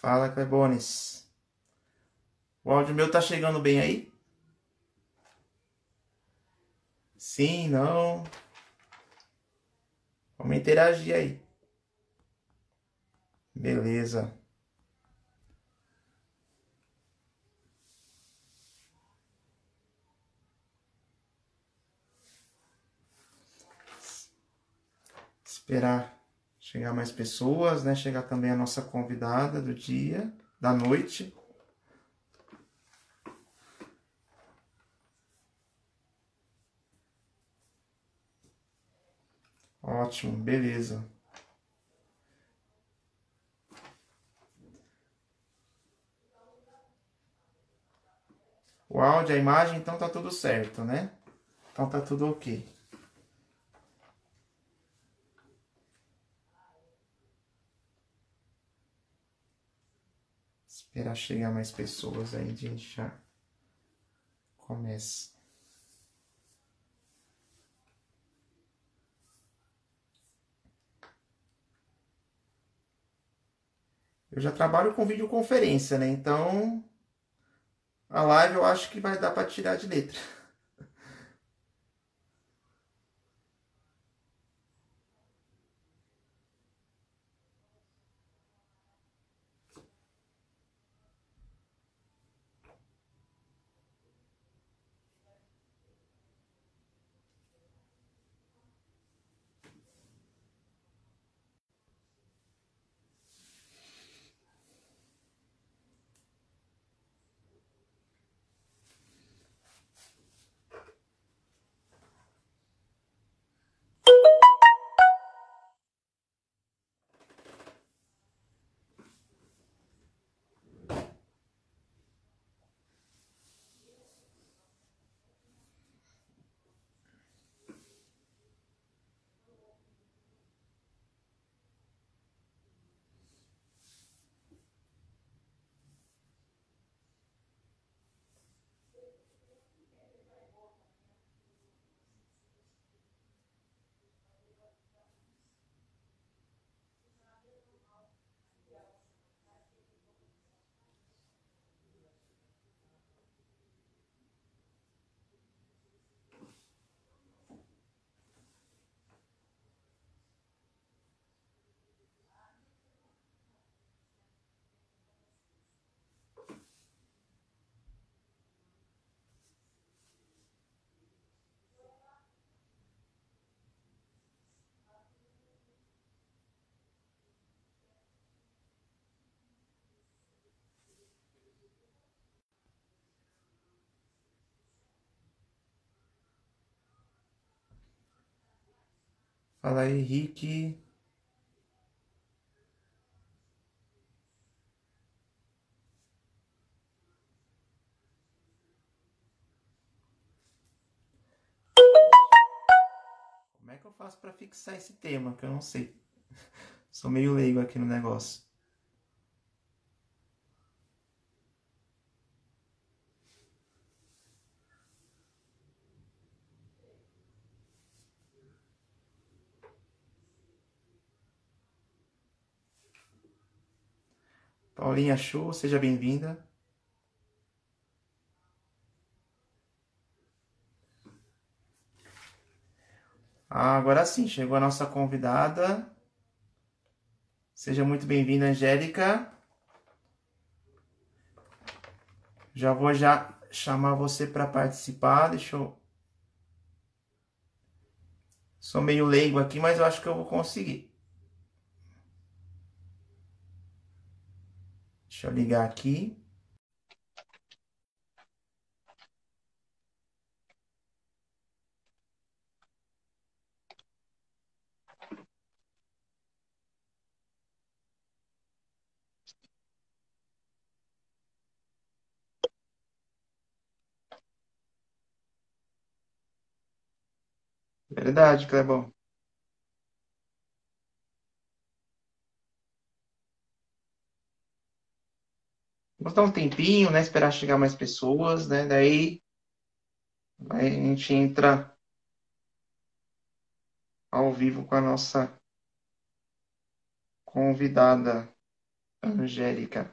Fala, Clebones. O áudio meu tá chegando bem aí? Sim, não. Vamos interagir aí. Beleza. Esperar chegar mais pessoas, né? Chegar também a nossa convidada do dia, da noite. Ótimo, beleza. O áudio, a imagem, então tá tudo certo, né? Então tá tudo ok. Esperar chegar mais pessoas aí, a gente já começa. Eu já trabalho com videoconferência, né? Então a live eu acho que vai dar para tirar de letra. Fala aí, Henrique. Como é que eu faço para fixar esse tema? Que eu não sei. Sou meio leigo aqui no negócio. Paulinha Show, seja bem-vinda. Ah, agora sim, chegou a nossa convidada. Seja muito bem-vinda, Angélica. Já vou chamar você para participar. Deixa eu. Sou meio leigo aqui, mas eu acho que eu vou conseguir. Deixa eu ligar aqui. Verdade, Clebão. Vamos dar um tempinho, né? Esperar chegar mais pessoas, né? Daí a gente entra ao vivo com a nossa convidada. Angélica.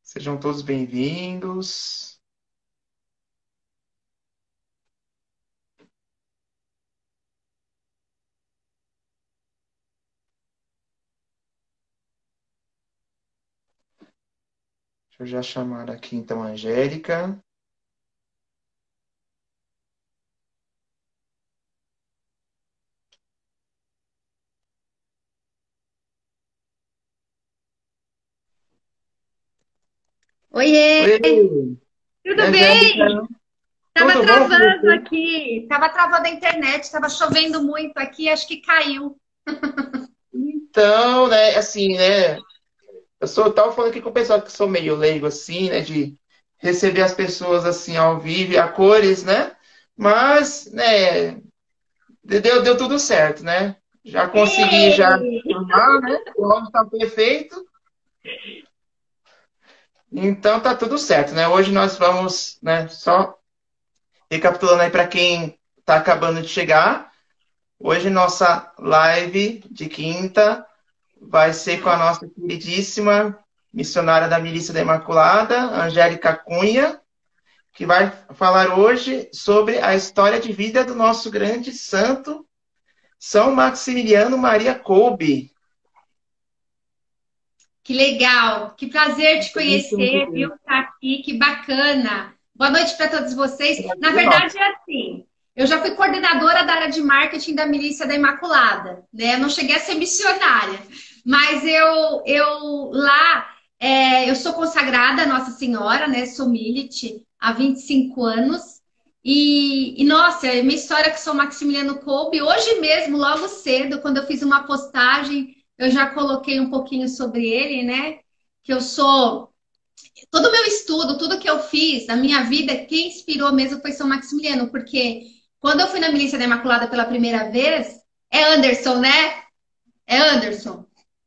Sejam todos bem-vindos. Deixa eu já chamar aqui então a Angélica. Oiê, Oi, tudo Angélica. bem? Tava Tudo bom com travando você? aqui, tava travando a internet, tava chovendo muito aqui, acho que caiu. Então, né, assim, né, tava falando aqui com o pessoal que sou meio leigo, assim, né, de receber as pessoas, assim, ao vivo, e a cores, né, mas, né, deu tudo certo, né, já consegui, já Ei! filmar, né, o áudio tá perfeito, então tá tudo certo, né, hoje nós vamos, né, só recapitulando aí para quem tá acabando de chegar, hoje nossa live de quinta vai ser com a nossa queridíssima missionária da Milícia da Imaculada, Angélica Cunha, que vai falar hoje sobre a história de vida do nosso grande santo, São Maximiliano Maria Kolbe. Que legal, que prazer te Muito, muito conhecer, viu? bem. Estar aqui, que bacana. Boa noite para todos vocês. Na Prazer, verdade, nosso. é assim, eu já fui coordenadora da área de marketing da Milícia da Imaculada, né? Eu não cheguei a ser missionária, mas eu lá, eu sou consagrada a Nossa Senhora, né? Sou milite há 25 anos. Nossa, minha história com São Maximiliano Kolbe, hoje mesmo, logo cedo, quando eu fiz uma postagem, eu já coloquei um pouquinho sobre ele, né? Que eu sou. Todo o meu estudo, tudo que eu fiz na minha vida, quem inspirou mesmo foi São Maximiliano, porque quando eu fui na Milícia da Imaculada pela primeira vez, é Anderson, né? É Anderson.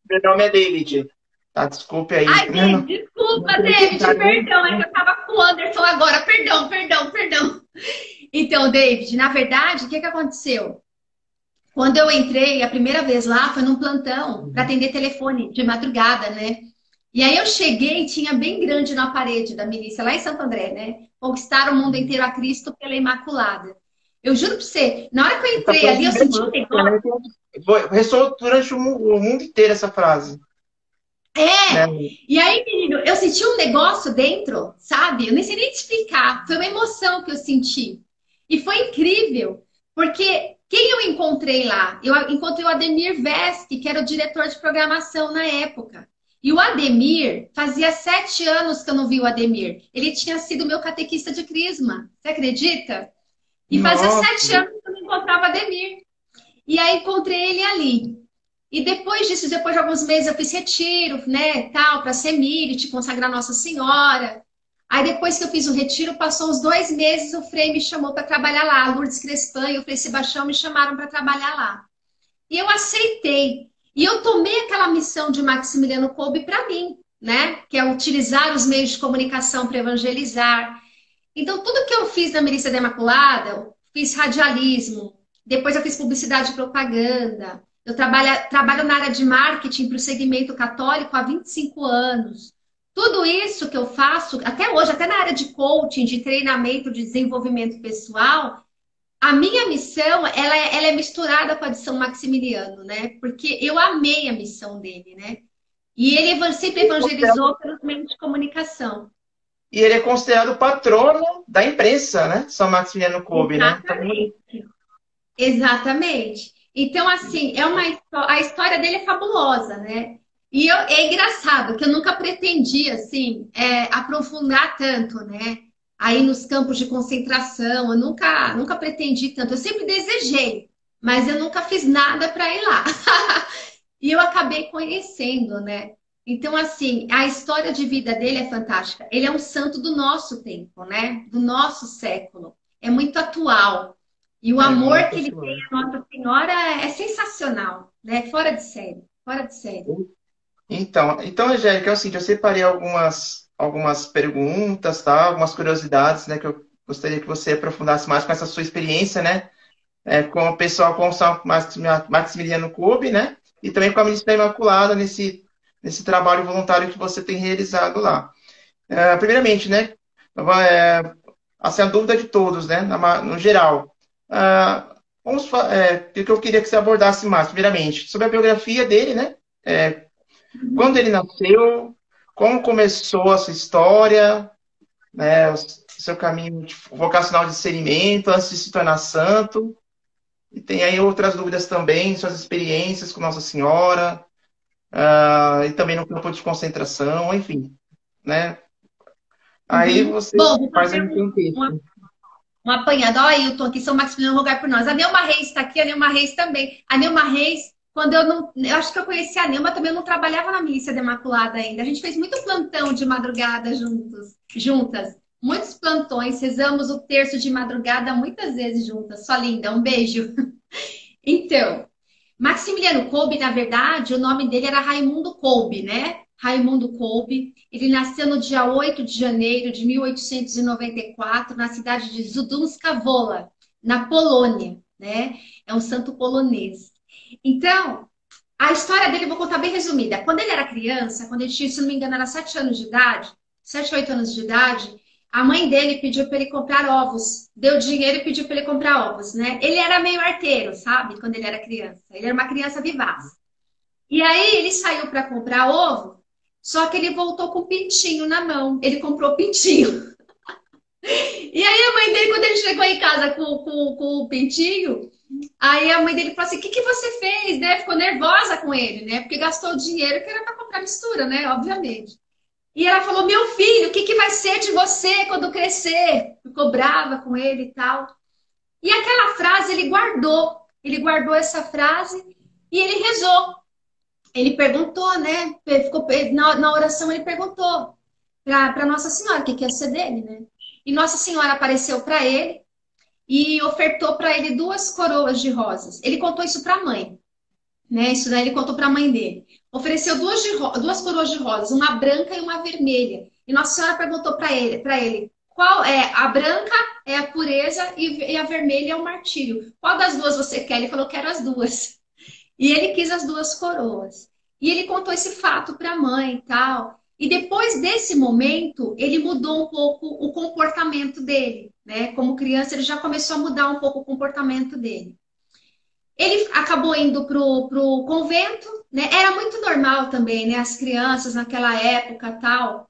Meu nome é David. Tá, desculpe aí. Ai, David, Não desculpa, queria David, ficar nem- perdão, é que eu tava com o Anderson agora. Perdão, perdão, perdão. Então, David, na verdade, o que que aconteceu? Quando eu entrei a primeira vez lá, foi num plantão para atender telefone de madrugada, né? E aí eu cheguei e tinha bem grande na parede da milícia, lá em Santo André, né? Conquistar o mundo inteiro a Cristo pela Imaculada. Eu juro pra você, na hora que eu Essa entrei frase ali, é eu senti um emblemática, negócio. né? Ressoou durante o mundo inteiro essa frase, né? É! E aí, menino, eu senti um negócio dentro, sabe? Eu nem sei nem te explicar. Foi uma emoção que eu senti. E foi incrível, porque quem eu encontrei lá? Eu encontrei o Ademir Veste, que era o diretor de programação na época. E o Ademir, fazia 7 anos que eu não vi o Ademir. Ele tinha sido meu catequista de crisma. Você acredita? E fazia Nossa, 7 anos que eu não encontrava o Ademir. E aí encontrei ele ali. E depois disso, depois de alguns meses, eu fiz retiro, né, tal, para ser te consagrar Nossa Senhora. Aí depois que eu fiz o retiro, passou uns 2 meses, o Frei me chamou para trabalhar lá. A Lourdes Crespan e o Frei Sebastião me chamaram para trabalhar lá. E eu aceitei. E eu tomei aquela missão de Maximiliano Kolbe para mim, né? Que é utilizar os meios de comunicação para evangelizar. Então, tudo que eu fiz na Milícia da Imaculada, eu fiz radialismo, depois eu fiz publicidade e propaganda, eu trabalho na área de marketing para o segmento católico há 25 anos. Tudo isso que eu faço, até hoje, até na área de coaching, de treinamento, de desenvolvimento pessoal, a minha missão, ela é misturada com a de São Maximiliano, né? Porque eu amei a missão dele, né? E ele sempre evangelizou pelos meios de comunicação. e ele é considerado patrono da imprensa, né? São Maximiliano Kolbe, né? Então, Exatamente. Exatamente. Então, assim, a história dele é fabulosa, né? É engraçado que eu nunca pretendi, assim, aprofundar tanto, né? Aí nos campos de concentração, eu nunca pretendi tanto. Eu sempre desejei, mas eu nunca fiz nada para ir lá. E eu acabei conhecendo, né? Então, assim, a história de vida dele é fantástica. Ele é um santo do nosso tempo, né? Do nosso século. É muito atual. E o É amor muito que ele tem atual. à Nossa Senhora é sensacional, né? Fora de série, fora de série. Então, Angélica, é o seguinte, eu separei algumas perguntas, tá? Algumas curiosidades, né, que eu gostaria que você aprofundasse mais com essa sua experiência, né? Com o pessoal com o São Maximiliano Kolbe, né? E também com a Ministra Imaculada nesse trabalho voluntário que você tem realizado lá. Primeiramente, né? Assim, a dúvida de todos, né? No geral. O que eu queria que você abordasse mais, primeiramente, sobre a biografia dele, né? Quando ele nasceu, como começou a sua história, né? O seu caminho vocacional de discernimento antes de se tornar santo. E tem aí outras dúvidas também, suas experiências com Nossa Senhora, e também no campo de concentração, enfim, né? Aí Uhum. você Bom, vou faz fazer um contexto. um apanhado. Ó, Ailton, aqui São Maximiliano rogai por nós. A Neuma Reis está aqui, a Neuma Reis também. A Neuma Reis, quando eu não. Eu acho que eu conheci a Neuma, também eu não trabalhava na Milícia da Imaculada ainda. A gente fez muito plantão de madrugada juntas. Muitos plantões, rezamos o terço de madrugada muitas vezes juntas. Só linda, um beijo. Então, Maximiliano Kolbe, na verdade, o nome dele era Raimundo Kolbe, né? Raimundo Kolbe. Ele nasceu no dia 8 de janeiro de 1894, na cidade de Zudunska Wola, na Polônia, né? É um santo polonês. Então, a história dele eu vou contar bem resumida. Quando ele era criança, quando ele tinha, se não me engano, era 7 anos de idade, 7, 8 anos de idade, a mãe dele pediu para ele comprar ovos. Deu dinheiro e pediu para ele comprar ovos, né? Ele era meio arteiro, sabe? Quando ele era criança. Ele era uma criança vivaz. E aí ele saiu para comprar ovo, só que ele voltou com pintinho na mão. Ele comprou pintinho. E aí a mãe dele, quando ele chegou em casa com o pintinho, aí a mãe dele falou assim: o que, que você fez, né? Ficou nervosa com ele, né? Porque gastou o dinheiro que era para comprar mistura, né? Obviamente. E ela falou: meu filho, o que, que vai ser de você quando crescer? Ficou brava com ele e tal. E aquela frase ele guardou. Ele guardou essa frase e ele rezou. Ele perguntou, né? Ficou, na oração ele perguntou para Nossa Senhora o que, que ia ser dele, né? E Nossa Senhora apareceu para ele e ofertou para ele 2 coroas de rosas. Ele contou isso para a mãe, né? Isso daí ele contou para a mãe dele. Ofereceu 2 coroas de rosas, uma branca e uma vermelha. E Nossa Senhora perguntou para ele, qual é a branca é a pureza e a vermelha é o martírio. Qual das duas você quer? Ele falou: quero as duas. E ele quis as 2 coroas. E ele contou esse fato para a mãe e tal. E depois desse momento, ele mudou um pouco o comportamento dele, né? Como criança, ele já começou a mudar um pouco o comportamento dele. Ele acabou indo pro convento, né? Era muito normal também, né? As crianças naquela época, tal,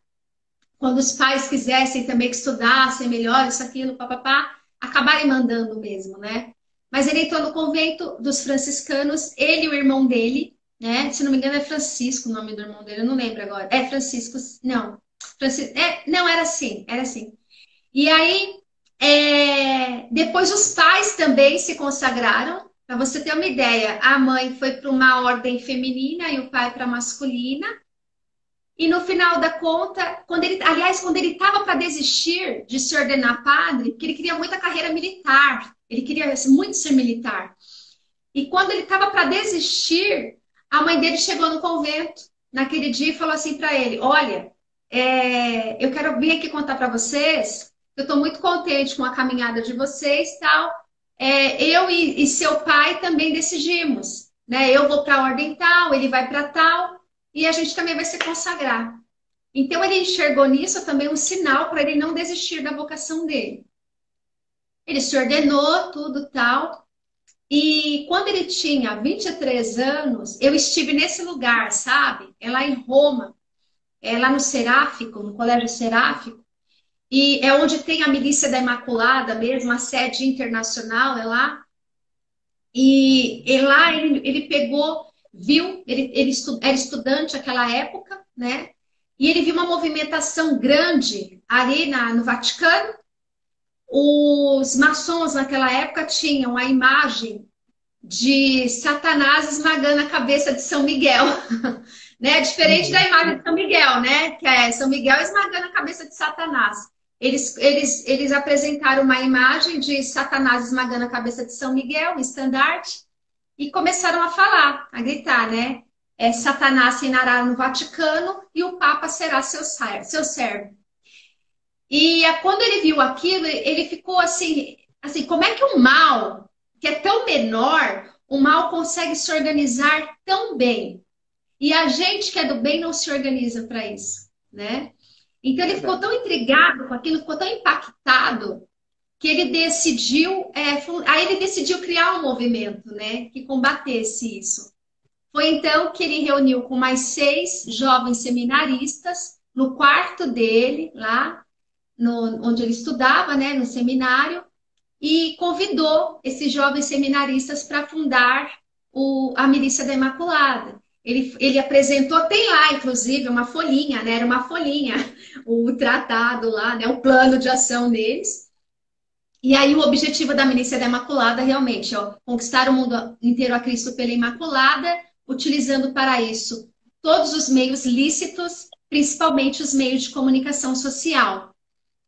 quando os pais quisessem também que estudassem melhor, isso, aquilo, papapá, acabarem mandando mesmo, né? Mas ele entrou no convento dos franciscanos, ele e o irmão dele, né? Se não me engano é Francisco o nome do irmão dele, eu não lembro agora. É Francisco, não. Não, era assim, era assim. E aí, depois os pais também se consagraram. Para você ter uma ideia, a mãe foi para uma ordem feminina e o pai para masculina. E no final da conta, quando ele estava para desistir de se ordenar padre, porque ele queria muita carreira militar, ele queria muito ser militar. E quando ele estava para desistir, a mãe dele chegou no convento naquele dia e falou assim para ele: olha, eu quero vir aqui contar para vocês. Eu estou muito contente com a caminhada de vocês, tal. Eu e seu pai também decidimos, né? Eu vou para a ordem tal, ele vai para tal, e a gente também vai se consagrar. Então ele enxergou nisso também um sinal para ele não desistir da vocação dele. Ele se ordenou, tudo tal. E quando ele tinha 23 anos, eu estive nesse lugar, sabe? É lá em Roma, é lá no Seráfico, no Colégio Seráfico. E é onde tem a Milícia da Imaculada mesmo, a sede internacional é lá. E lá ele pegou, viu, ele era estudante naquela época, né? E ele viu uma movimentação grande ali no Vaticano. Os maçons naquela época tinham a imagem de Satanás esmagando a cabeça de São Miguel. Né? Diferente da imagem de São Miguel, né? Que é São Miguel esmagando a cabeça de Satanás. Eles apresentaram uma imagem de Satanás esmagando a cabeça de São Miguel, um estandarte, e começaram a falar, a gritar, né? Satanás reinará no Vaticano e o Papa será seu servo. E quando ele viu aquilo, ele ficou assim, como é que o mal, que é tão menor, o mal consegue se organizar tão bem? E a gente que é do bem não se organiza para isso, né? Então ele ficou tão intrigado com aquilo, ficou tão impactado, que ele decidiu, aí ele decidiu criar um movimento, né, que combatesse isso. Foi então que ele reuniu com mais 6 jovens seminaristas no quarto dele, lá onde ele estudava, né, no seminário, e convidou esses jovens seminaristas para fundar a Milícia da Imaculada. Ele apresentou, tem lá, inclusive, uma folhinha, né? Era uma folhinha, o tratado lá, né? O plano de ação deles. E aí o objetivo da Milícia da Imaculada realmente, ó, conquistar o mundo inteiro a Cristo pela Imaculada, utilizando para isso todos os meios lícitos, principalmente os meios de comunicação social.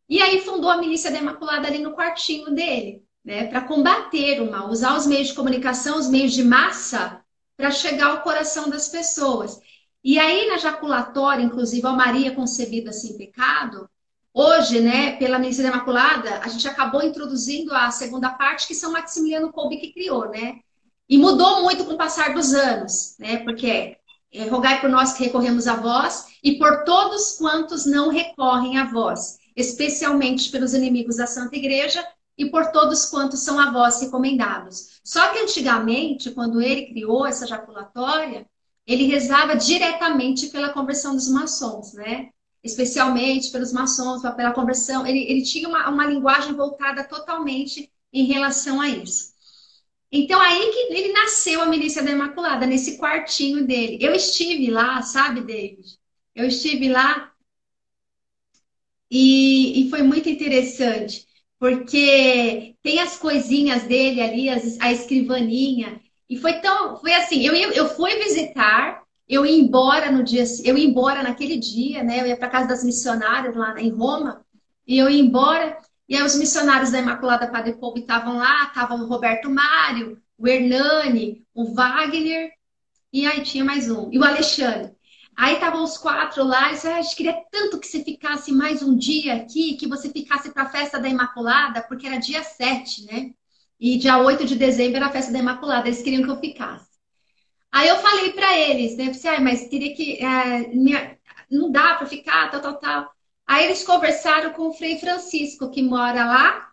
E aí fundou a Milícia da Imaculada ali no quartinho dele, né, para combater o mal, usar os meios de comunicação, os meios de massa, para chegar ao coração das pessoas. E aí na jaculatória, inclusive, a Maria concebida sem pecado, hoje, né, pela Milícia da Imaculada, a gente acabou introduzindo a segunda parte, que São Maximiliano Kolbe que criou, né? E mudou muito com o passar dos anos, né? Porque rogai por nós que recorremos a vós e por todos quantos não recorrem a vós, especialmente pelos inimigos da Santa Igreja e por todos quantos são a vós recomendados. Só que antigamente, quando ele criou essa jaculatória, ele rezava diretamente pela conversão dos maçons, né? Especialmente pelos maçons, pela conversão. Ele tinha uma linguagem voltada totalmente em relação a isso. Então, aí que ele nasceu a Milícia da Imaculada, nesse quartinho dele. Eu estive lá, sabe, David? Eu estive lá e foi muito interessante, porque tem as coisinhas dele ali, a escrivaninha, e foi assim, eu fui visitar, eu ia embora no dia, eu ia embora naquele dia, né? Eu ia para casa das missionárias lá em Roma, e eu ia embora, e aí os missionários da Imaculada Padre Povo estavam lá, estavam o Roberto Mário, o Hernani, o Wagner, e aí tinha mais um, e o Alexandre. Aí estavam os 4 lá, e disse, a gente queria tanto que você ficasse mais um dia aqui, que você ficasse para a festa da Imaculada, porque era dia 7, né? E dia 8 de dezembro era a festa da Imaculada, eles queriam que eu ficasse. Aí eu falei para eles, né? Pensei, mas teria que. Não dá para ficar, tal, tal, tal. Aí eles conversaram com o Frei Francisco, que mora lá,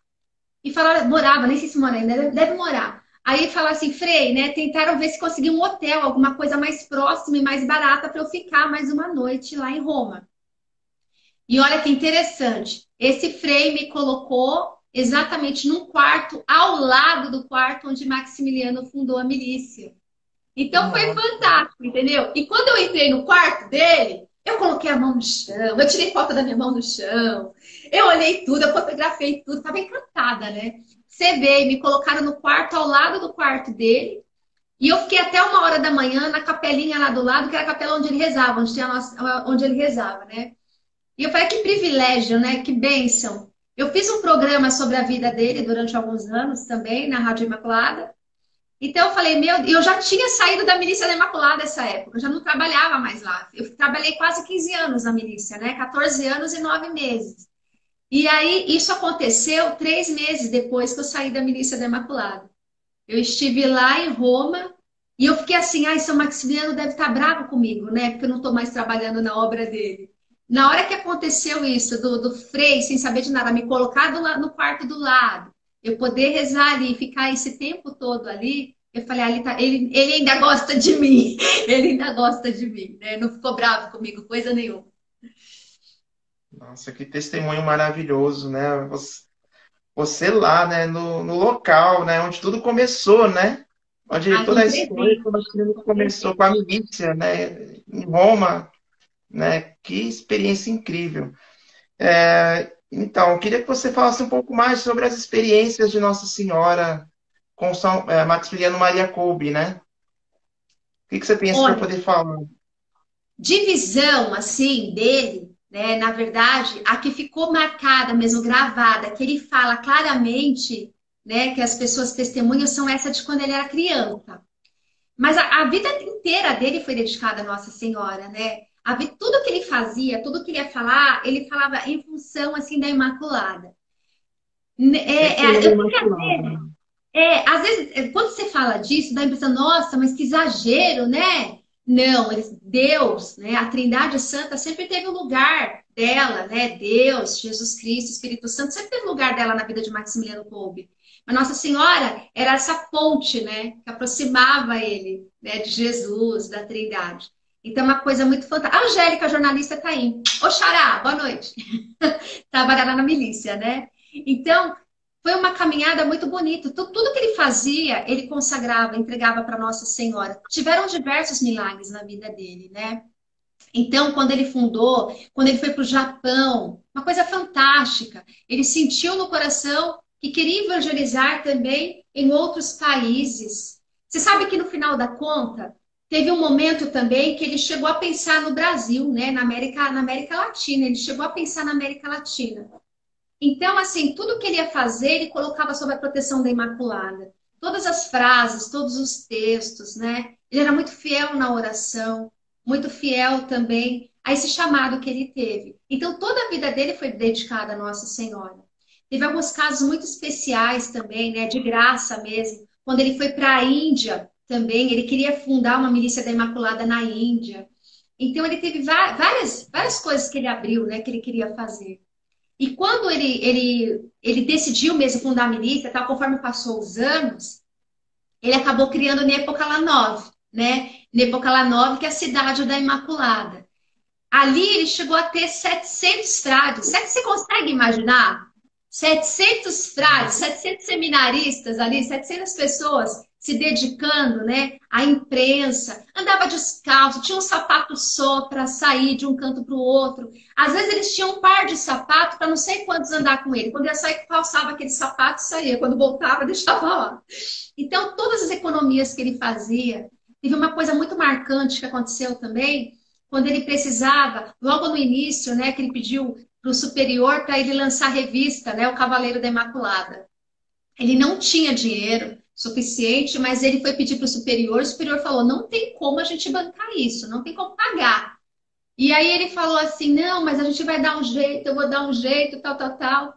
e falaram, morava, nem sei se mora ainda, deve morar. Aí falaram assim, Frei, né? Tentaram ver se conseguia um hotel, alguma coisa mais próxima e mais barata para eu ficar mais uma noite lá em Roma. E olha que interessante, esse Frei me colocou exatamente num quarto ao lado do quarto onde Maximiliano fundou a milícia. Então foi Nossa. fantástico, entendeu? E quando eu entrei no quarto dele, eu coloquei a mão no chão, eu tirei foto da minha mão no chão, eu olhei tudo, eu fotografei tudo, estava encantada, né? Você vê, me colocaram no quarto, ao lado do quarto dele, e eu fiquei até 1 hora da manhã na capelinha lá do lado, que era a capela onde ele rezava, onde ele rezava, né? E eu falei, que privilégio, né? Que bênção. Eu fiz um programa sobre a vida dele durante alguns anos também, na Rádio Imaculada. Então eu falei, eu já tinha saído da Milícia da Imaculada nessa época, eu já não trabalhava mais lá. Eu trabalhei quase 15 anos na milícia, né? 14 anos e 9 meses. E aí isso aconteceu 3 meses depois que eu saí da Milícia da Imaculada. Eu estive lá em Roma e eu fiquei assim, ai, São Maximiliano deve estar bravo comigo, né? Porque eu não estou mais trabalhando na obra dele. Na hora que aconteceu isso, do Frei, sem saber de nada, me colocar no quarto do lado, eu poder rezar ali, ficar esse tempo todo ali, eu falei, ele ainda gosta de mim, ele ainda gosta de mim, né? Não ficou bravo comigo, coisa nenhuma. Nossa, que testemunho maravilhoso, né? Você lá, né, no local, né, onde tudo começou, né? Onde Aqui toda a história presente. começou com a milícia, né, em Roma, né? Que experiência incrível. Então, eu queria que você falasse um pouco mais sobre as experiências de Nossa Senhora, com Maximiliano Maria Kolbe, né? O que você pensa para Olha, poder falar? divisão assim dele, né? Na verdade, a que ficou marcada, mesmo gravada, que ele fala claramente, né, que as pessoas testemunham são essa de quando ele era criança. Mas a vida inteira dele foi dedicada a Nossa Senhora, né? Tudo que ele fazia, tudo que ele ia falar, ele falava em função assim da Imaculada. Sempre ele Eu sei que imaculado. às vezes, quando você fala disso, dá a impressão, nossa, mas que exagero, né? Não, Deus, né? A Trindade Santa sempre teve o lugar dela, né? Deus, Jesus Cristo, Espírito Santo, sempre teve o lugar dela na vida de Maximiliano Kolbe. Mas Nossa Senhora era essa ponte, né? Que aproximava ele, né? De Jesus, da Trindade. Então, é uma coisa muito fantástica. A Angélica, a jornalista, tá aí. Ô, Xará, boa noite. Trabalhava na milícia, né? Então, foi uma caminhada muito bonita. Tudo que ele fazia, ele consagrava, entregava para Nossa Senhora. Tiveram diversos milagres na vida dele, né? Então, quando ele fundou, quando ele foi para o Japão, uma coisa fantástica. Ele sentiu no coração que queria evangelizar também em outros países. Você sabe que no final da conta, teve um momento também que ele chegou a pensar no Brasil, né? Na América Latina. Ele chegou a pensar na América Latina. Então, assim, tudo que ele ia fazer, ele colocava sob a proteção da Imaculada. Todas as frases, todos os textos, né? Ele era muito fiel na oração, muito fiel também a esse chamado que ele teve. Então, toda a vida dele foi dedicada a Nossa Senhora. Teve alguns casos muito especiais também, né? De graça mesmo. Quando ele foi para a Índia também, ele queria fundar uma milícia da Imaculada na Índia. Então, ele teve várias coisas que ele abriu, né? Que ele queria fazer. E quando ele decidiu mesmo fundar a milícia, tal, conforme passou os anos, ele acabou criando Nepocalanov, né? Nepocalanov, que é a cidade da Imaculada. Ali ele chegou a ter 700 frades. Será que você consegue imaginar? 700 frades, 700 seminaristas ali, 700 pessoas se dedicando, né, à imprensa. Andava descalço, tinha um sapato só para sair de um canto para o outro. Às vezes eles tinham um par de sapato para não sei quantos andar com ele. Quando ia sair, calçava aquele sapato e saía. Quando voltava, deixava lá. Então, todas as economias que ele fazia, teve uma coisa muito marcante que aconteceu também, quando ele precisava, logo no início, né, que ele pediu para o superior para ele lançar a revista, né, O Cavaleiro da Imaculada. Ele não tinha dinheiro suficiente, mas ele foi pedir para o superior falou, não tem como a gente bancar isso, não tem como pagar. E aí ele falou assim, não, mas a gente vai dar um jeito, eu vou dar um jeito, tal, tal, tal.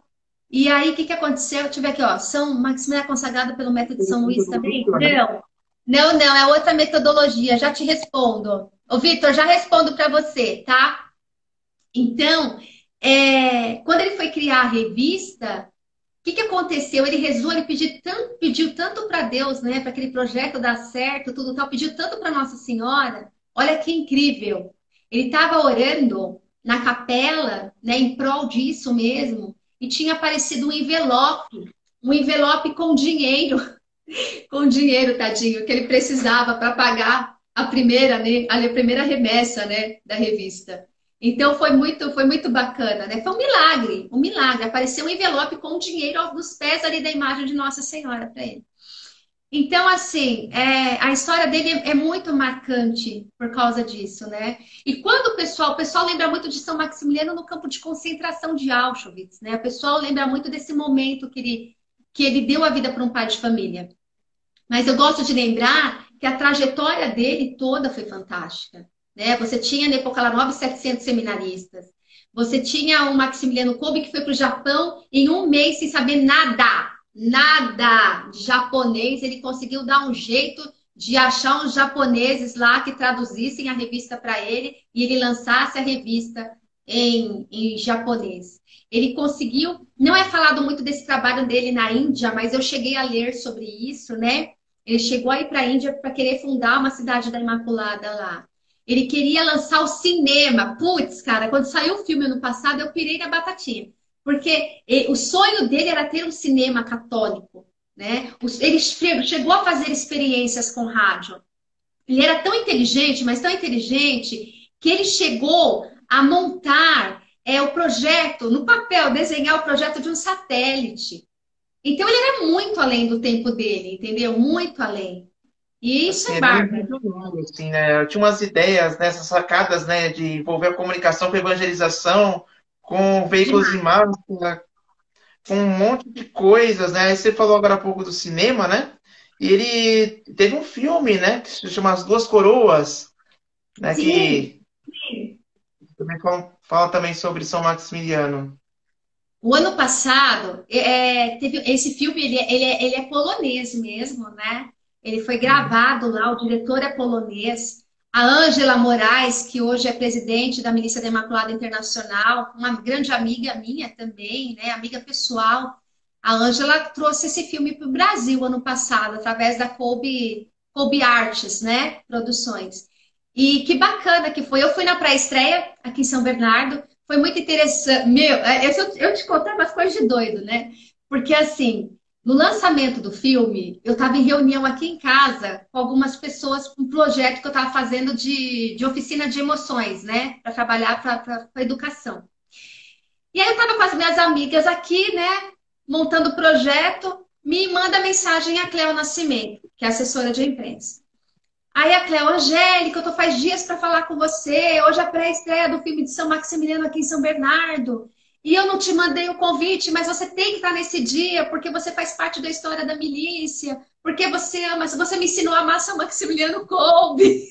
E aí, o que que aconteceu? Eu tive aqui, ó, São Maximiliano é consagrado pelo método de São Luís também? Não. Não, não, é outra metodologia, já te respondo. Ô, Vitor, já respondo para você, tá? Então, quando ele foi criar a revista, o que que aconteceu? Ele rezou, ele pediu tanto para Deus, né, para aquele projeto dar certo, tudo tal, pediu tanto para Nossa Senhora. Olha que incrível. Ele estava orando na capela, né, em prol disso mesmo, e tinha aparecido um envelope com dinheiro, tadinho, que ele precisava para pagar a primeira, né, a primeira remessa, né, da revista. Então foi muito bacana, né? Foi um milagre, um milagre. Apareceu um envelope com dinheiro nos pés ali da imagem de Nossa Senhora para ele. Então, assim, a história dele é muito marcante por causa disso, né? E quando o pessoal lembra muito de São Maximiliano no campo de concentração de Auschwitz, né? O pessoal lembra muito desse momento que ele deu a vida para um pai de família. Mas eu gosto de lembrar que a trajetória dele toda foi fantástica, né? Você tinha na época lá 9.700 seminaristas. Você tinha o Maximiliano Kolbe que foi para o Japão em um mês sem saber nada de japonês. Ele conseguiu dar um jeito de achar uns japoneses lá que traduzissem a revista para ele e ele lançasse a revista em japonês. Ele conseguiu, não é falado muito desse trabalho dele na Índia, mas eu cheguei a ler sobre isso, né? Ele chegou aí para a Índia para querer fundar uma cidade da Imaculada lá. Ele queria lançar o cinema. Putz, cara, quando saiu o filme ano passado, eu pirei na batatinha. Porque o sonho dele era ter um cinema católico, né? Ele chegou a fazer experiências com rádio. Ele era tão inteligente, mas tão inteligente, que ele chegou a montar o projeto, no papel, desenhar o projeto de um satélite. Então ele era muito além do tempo dele, entendeu? Muito além. E isso Assim, é ele era um bárbaro. visionário, assim, né? Eu tinha umas ideias, né, essas sacadas, né, de envolver a comunicação com a evangelização, com veículos de Demais. massa, com um monte de coisas, né? Aí você falou agora há pouco do cinema, né? E ele teve um filme, né, que se chama As Duas Coroas, né, Sim. que também fala também sobre São Maximiliano. O ano passado, teve esse filme, ele é polonês mesmo, né? Ele foi Uhum. gravado lá, o diretor é polonês. A Ângela Moraes, que hoje é presidente da Milícia da Imaculada Internacional, uma grande amiga minha também, né? Amiga pessoal. A Ângela trouxe esse filme para o Brasil ano passado, através da Colby Arts, né? Produções. E que bacana que foi. Eu fui na pré-estreia aqui em São Bernardo. Foi muito interessante. Meu, eu te contar umas coisas de doido, né? Porque, assim, no lançamento do filme, eu estava em reunião aqui em casa com algumas pessoas, com um projeto que eu estava fazendo de oficina de emoções, né? Para trabalhar para educação. E aí eu estava com as minhas amigas aqui, né? Montando o projeto. Me manda mensagem a Cléo Nascimento, que é assessora de imprensa. Aí a Cléo, Angélica, eu tô faz dias para falar com você. Hoje é a pré-estreia do filme de São Maximiliano aqui em São Bernardo. E eu não te mandei o convite, mas você tem que estar nesse dia, porque você faz parte da história da milícia, porque você ama, você me ensinou a amar São Maximiliano Kolbe.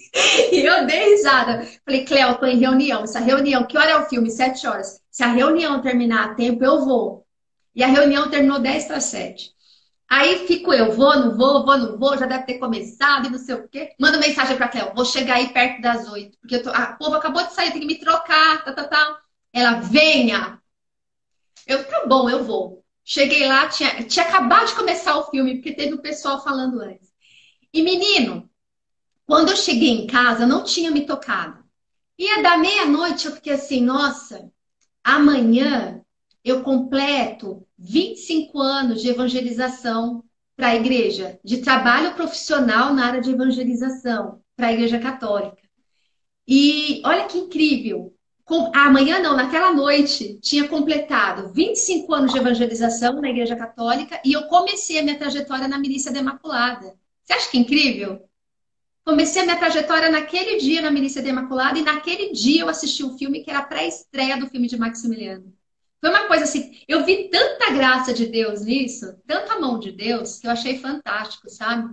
E eu dei risada. Falei, Cléo, eu tô em reunião. Essa reunião, que hora é o filme? 7 horas. Se a reunião terminar a tempo, eu vou. E a reunião terminou 10 para 7. Aí fico eu, vou, não vou, vou, não vou, já deve ter começado e não sei o quê. Manda mensagem pra Cléo, vou chegar aí perto das 8, porque a povo acabou de sair, tem que me trocar, tá, tá, tá. Ela, venha! Eu, tá bom, eu vou. Cheguei lá, tinha acabado de começar o filme, porque teve o pessoal falando antes. E menino, quando eu cheguei em casa, eu não tinha me tocado. Ia dar meia-noite, eu fiquei assim, nossa, amanhã eu completo 25 anos de evangelização para a igreja, de trabalho profissional na área de evangelização para a igreja católica. E olha que incrível. Amanhã não, naquela noite, tinha completado 25 anos de evangelização na igreja católica e eu comecei a minha trajetória na Milícia da Imaculada. Você acha que incrível? Comecei a minha trajetória naquele dia na Milícia da Imaculada e naquele dia eu assisti um filme que era a pré-estreia do filme de Maximiliano. Foi uma coisa assim, eu vi tanta graça de Deus nisso, tanta mão de Deus, que eu achei fantástico, sabe?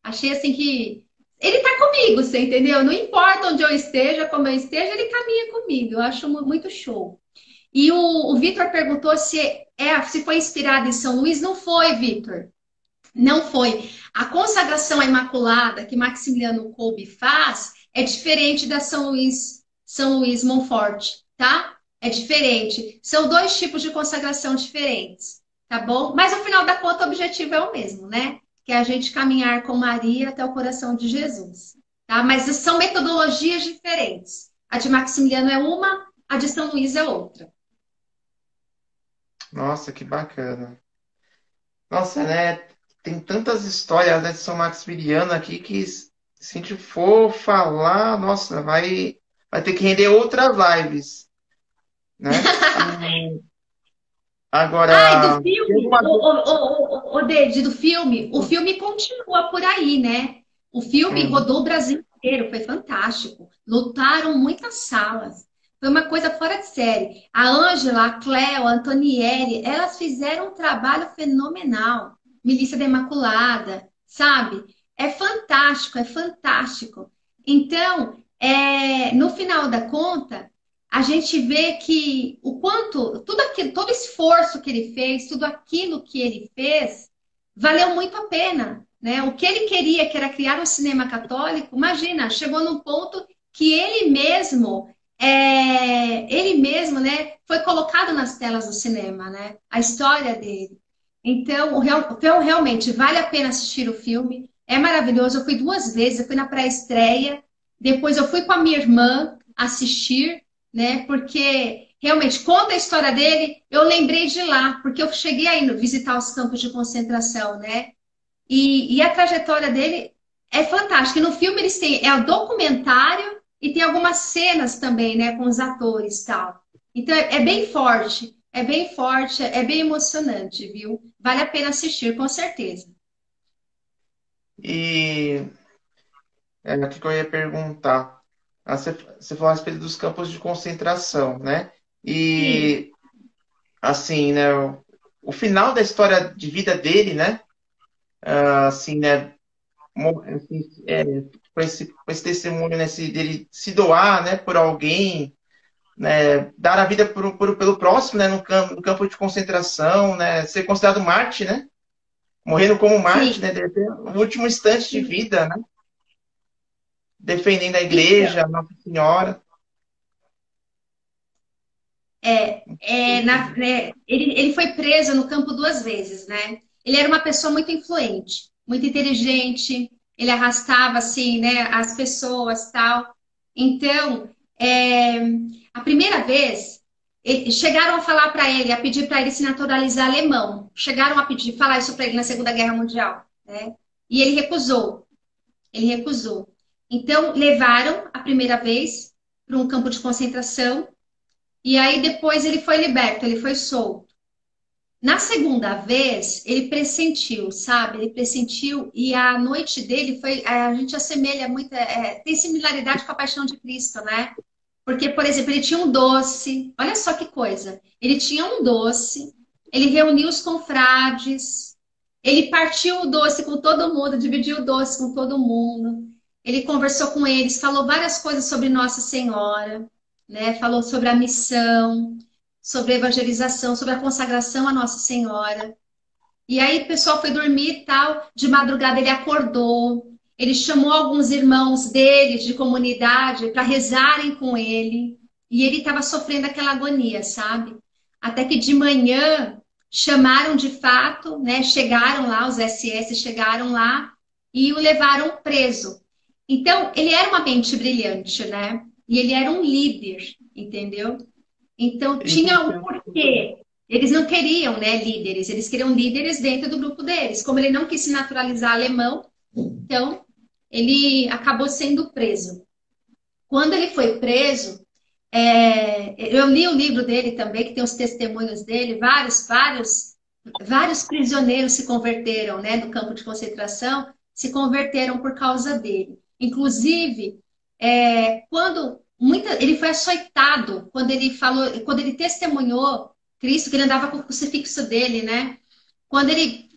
Achei assim que ele tá comigo, você entendeu? Não importa onde eu esteja, como eu esteja, ele caminha comigo. Eu acho muito show. E o Vitor perguntou se foi inspirado em São Luís. Não foi, Vitor. Não foi. A consagração à Imaculada que Maximiliano Kolbe faz é diferente da São Luís Monfort, tá? É diferente. São dois tipos de consagração diferentes, tá bom? Mas no final da conta o objetivo é o mesmo, né? Que é a gente caminhar com Maria até o coração de Jesus, tá? Mas são metodologias diferentes. A de Maximiliano é uma, a de São Luís é outra. Nossa, que bacana. Nossa, né? Tem tantas histórias, né, de São Maximiliano aqui que se a gente for falar, nossa, vai ter que render outras lives, né? Ai, do Agora, tem filme, alguma... Dede, do filme, o filme continua por aí, né? O filme Uhum. rodou o Brasil inteiro, foi fantástico. Lotaram muitas salas. Foi uma coisa fora de série. A Ângela, a Cleo, a Antonielli, elas fizeram um trabalho fenomenal. Milícia da Imaculada, sabe? É fantástico, é fantástico. Então, no final da conta, a gente vê que o quanto, tudo aquilo, todo esforço que ele fez, tudo aquilo que ele fez, valeu muito a pena, né? O que ele queria, que era criar um cinema católico, imagina, chegou num ponto que ele mesmo, né, foi colocado nas telas do cinema, né? A história dele. Então, realmente, vale a pena assistir o filme. É maravilhoso. Eu fui 2 vezes, eu fui na pré-estreia, depois eu fui com a minha irmã assistir, né? Porque realmente conta a história dele. Eu lembrei de lá, porque eu cheguei aí visitar os campos de concentração, né? E a trajetória dele é fantástica. E no filme eles têm o documentário e tem algumas cenas também, né, com os atores e tal. Então é bem forte. É bem forte, é bem emocionante, viu? Vale a pena assistir, com certeza. E o que que eu ia perguntar? Você falou a respeito dos campos de concentração, né? Sim, E assim, né? O final da história de vida dele, né? Assim, né? Assim, com esse testemunho, né? Dele se doar, né? Por alguém, né? Dar a vida pelo próximo, né? No campo de concentração, né? Ser considerado Marte, né? Morrendo como Marte, sim. né? O último instante de Sim. vida, né? Defendendo a Então, igreja, Nossa Senhora. ele foi preso no campo duas vezes, né? Ele era uma pessoa muito influente, muito inteligente, ele arrastava, assim, né, as pessoas, tal. Então, é, a primeira vez, chegaram a falar para ele, a pedir para ele se naturalizar alemão. Chegaram a pedir, falar isso para ele na Segunda Guerra Mundial, né? E ele recusou. Ele recusou. Então, levaram a primeira vez para um campo de concentração e aí depois ele foi liberto, ele foi solto. Na segunda vez, ele pressentiu, sabe? Ele pressentiu e a noite dele foi, a gente assemelha muito, tem similaridade com a paixão de Cristo, né? Porque, por exemplo, ele tinha um doce, olha só que coisa. Ele tinha um doce, ele reuniu os confrades, ele partiu o doce com todo mundo, dividiu o doce com todo mundo. Ele conversou com eles, falou várias coisas sobre Nossa Senhora, né? Falou sobre a missão, sobre a evangelização, sobre a consagração a Nossa Senhora. E aí o pessoal foi dormir e tal. De madrugada ele acordou. Ele chamou alguns irmãos dele de comunidade para rezarem com ele. E ele estava sofrendo aquela agonia, sabe? Até que de manhã chamaram de fato, né? Chegaram lá, os SS chegaram lá e o levaram preso. Então, ele era uma mente brilhante, né? E ele era um líder, entendeu? Então, tinha um Então, porquê. Eles não queriam, né, líderes, eles queriam líderes dentro do grupo deles. Como ele não quis se naturalizar alemão, então ele acabou sendo preso. Quando ele foi preso, eu li o livro dele também, que tem os testemunhos dele, vários prisioneiros se converteram, né, no campo de concentração, se converteram por causa dele. Inclusive, ele foi açoitado quando ele falou, quando ele testemunhou Cristo, que ele andava com o crucifixo dele, né? Quando ele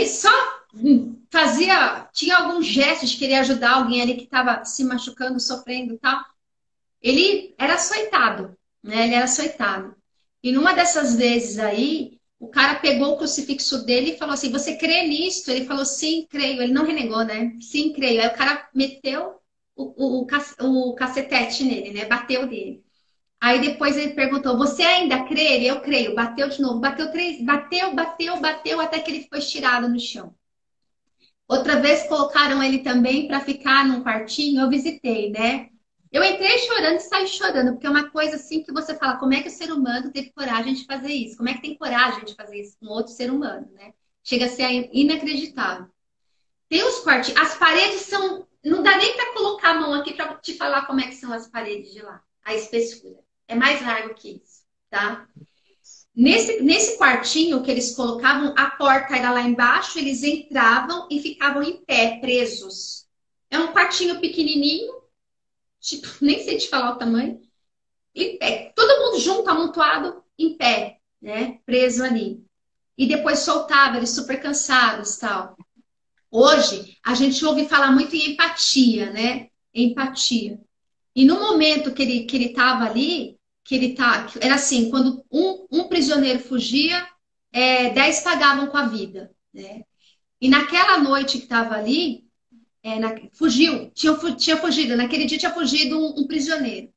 só tinha algum gesto de querer ajudar alguém ali que estava se machucando, sofrendo e tal, ele era açoitado, né? Ele era açoitado. E numa dessas vezes aí, o cara pegou o crucifixo dele e falou assim: Você crê nisto? Ele falou: Sim, creio. Ele não renegou, né? Sim, creio. Aí o cara meteu o cacetete nele, né? Bateu nele. Aí depois ele perguntou: Você ainda crê? Ele: Eu creio. Bateu de novo. Bateu três. Bateu, até que ele foi estirado no chão. Outra vez colocaram ele também para ficar num quartinho. Eu visitei, né? Eu entrei chorando e saí chorando, porque é uma coisa assim que você fala: como é que o ser humano teve coragem de fazer isso? Como é que tem coragem de fazer isso com outro ser humano, né? Chega a ser inacreditável. Tem os quartinhos, as paredes são. Não dá nem para colocar a mão aqui para te falar como é que são as paredes de lá, a espessura. É mais largo que isso, tá? Nesse quartinho que eles colocavam, a porta era lá embaixo, eles entravam e ficavam em pé, presos. É um quartinho pequenininho, tipo, nem sei te falar o tamanho, em pé. Todo mundo junto, amontoado, em pé, né? Preso ali. E depois soltava, eles super cansados, tal. Hoje, a gente ouve falar muito em empatia, né? Empatia. E no momento que ele estava ali, era assim, quando um prisioneiro fugia, 10 pagavam com a vida, né? E naquela noite que estava ali, tinha fugido, naquele dia tinha fugido um prisioneiro.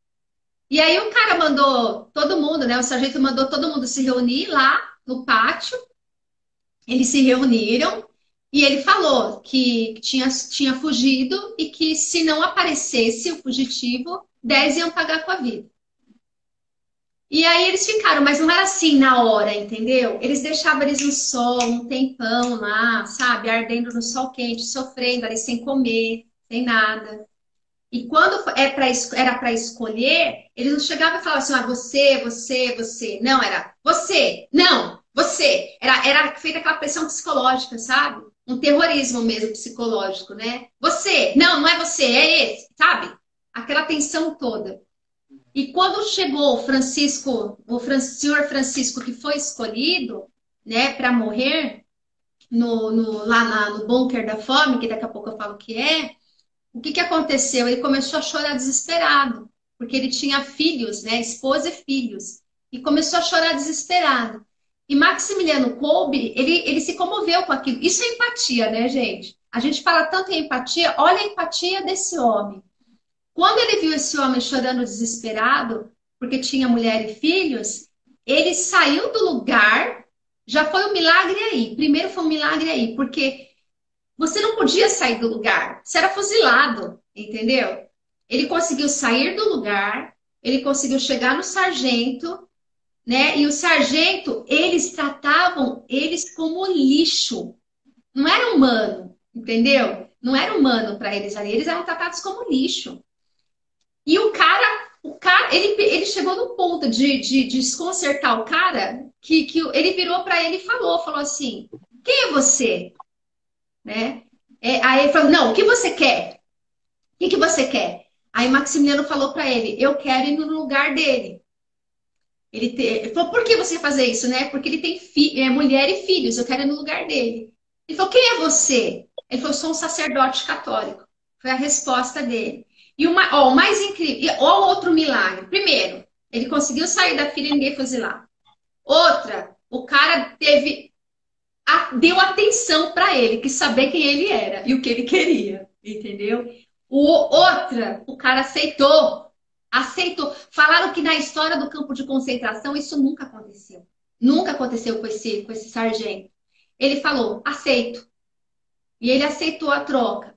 E aí o cara mandou todo mundo, né? O sargento mandou todo mundo se reunir lá no pátio. Eles se reuniram e ele falou que tinha fugido e que se não aparecesse o fugitivo, 10 iam pagar com a vida. E aí eles ficaram, mas não era assim na hora, entendeu? Eles deixavam eles no sol um tempão lá, sabe? Ardendo no sol quente, sofrendo ali sem comer, sem nada. E quando era para escolher, eles não chegavam e falavam assim, ah, você. Não, era você, não, você. Era feita aquela pressão psicológica, sabe? Um terrorismo mesmo psicológico, né? Você, não, não é você, é esse, sabe? Aquela tensão toda. E quando chegou o Francisco, senhor Francisco que foi escolhido, né, para morrer no bunker da fome, que daqui a pouco eu falo que é, o que que aconteceu? Ele começou a chorar desesperado, porque ele tinha filhos, né, esposa e filhos, e começou a chorar desesperado. E Maximiliano Kolbe, ele se comoveu com aquilo. Isso é empatia, né, gente? A gente fala tanto em empatia, olha a empatia desse homem. Quando ele viu esse homem chorando desesperado, porque tinha mulher e filhos, ele saiu do lugar. Já foi um milagre aí. Primeiro foi um milagre aí, porque você não podia sair do lugar. Você era fuzilado, entendeu? Ele conseguiu sair do lugar, ele conseguiu chegar no sargento, né? E o sargento, eles tratavam eles como lixo. Não era humano, entendeu? Não era humano para eles ali. Eles eram tratados como lixo. E ele chegou no ponto de desconcertar o cara que ele virou para ele e falou assim: quem é você? Né? Aí ele falou: não, o que você quer? O que você quer? Aí Maximiliano falou para ele: eu quero ir no lugar dele. Ele falou: por que você quer fazer isso, né? Porque ele tem mulher e filhos, eu quero ir no lugar dele. Ele falou: quem é você? Ele falou: sou um sacerdote católico. Foi a resposta dele. O mais incrível, ó, outro milagre. Primeiro, ele conseguiu sair da filha e ninguém fuzilar. Outra, o cara deu atenção para ele, quis saber quem ele era e o que ele queria, entendeu? O cara aceitou. Aceitou. Falaram que na história do campo de concentração isso nunca aconteceu. Nunca aconteceu com esse sargento. Ele falou, aceito. E ele aceitou a troca.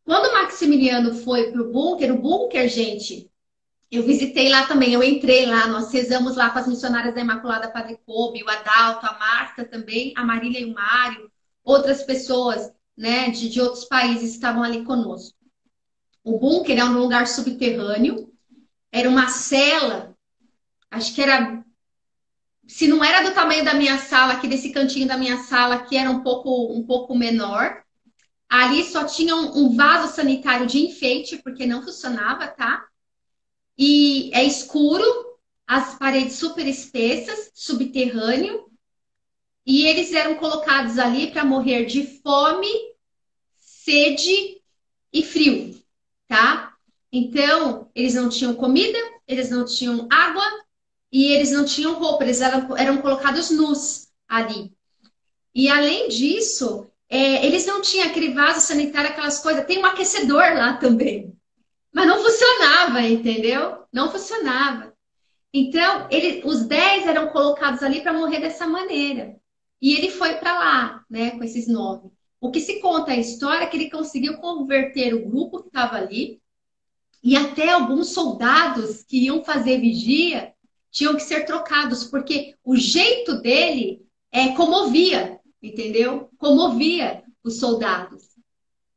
Quando Maximiliano foi pro bunker, o bunker, gente, eu visitei lá também, eu entrei lá, nós rezamos lá com as missionárias da Imaculada Padre Coube, o Adalto, a Marta também, a Marília e o Mário, outras pessoas, né, de outros países estavam ali conosco. O bunker é um lugar subterrâneo, era uma cela, acho que era, se não era do tamanho da minha sala, aqui desse cantinho da minha sala, que era um pouco menor. Ali só tinha um vaso sanitário de enfeite, porque não funcionava, tá? E é escuro, as paredes super espessas, subterrâneo, e eles eram colocados ali para morrer de fome, sede e frio, tá? Então, eles não tinham comida, eles não tinham água e eles não tinham roupa, eram colocados nus ali. E além disso, eles não tinham aquele vaso sanitário, aquelas coisas. Tem um aquecedor lá também. Mas não funcionava, entendeu? Não funcionava. Então, os 10 eram colocados ali para morrer dessa maneira. E ele foi para lá, né, com esses 9. O que se conta a história é que ele conseguiu converter o grupo que estava ali e até alguns soldados que iam fazer vigia tinham que ser trocados, porque o jeito dele comovia, entendeu? Comovia os soldados.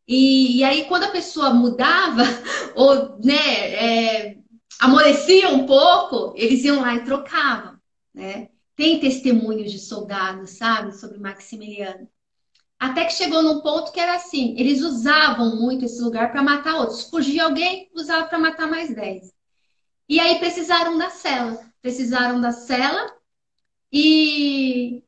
E aí, quando a pessoa mudava, ou amolecia um pouco, eles iam lá e trocavam, né? Tem testemunhos de soldados, sabe, sobre Maximiliano. Até que chegou num ponto que era assim, eles usavam muito esse lugar para matar outros. Fugia alguém, usava para matar mais 10. E aí precisaram da cela e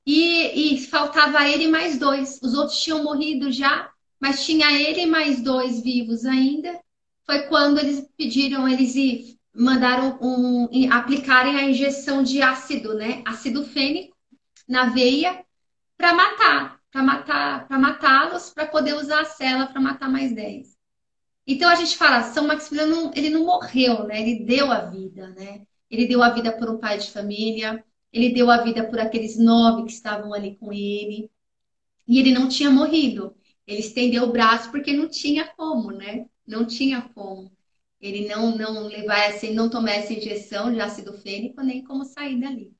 faltava ele mais 2. Os outros tinham morrido já, mas tinha ele e mais 2 vivos ainda. Foi quando eles pediram, mandaram aplicarem a injeção de ácido, né? Ácido fênico na veia para matá-los, para poder usar a cela para matar mais 10. Então a gente fala, São Maximiliano, ele não morreu, né? Ele deu a vida, né? Ele deu a vida por um pai de família, ele deu a vida por aqueles 9 que estavam ali com ele, e ele não tinha morrido. Ele estendeu o braço porque não tinha como, né? Não tinha como. Ele não levasse, não tomasse injeção de ácido fênico, nem como sair dali.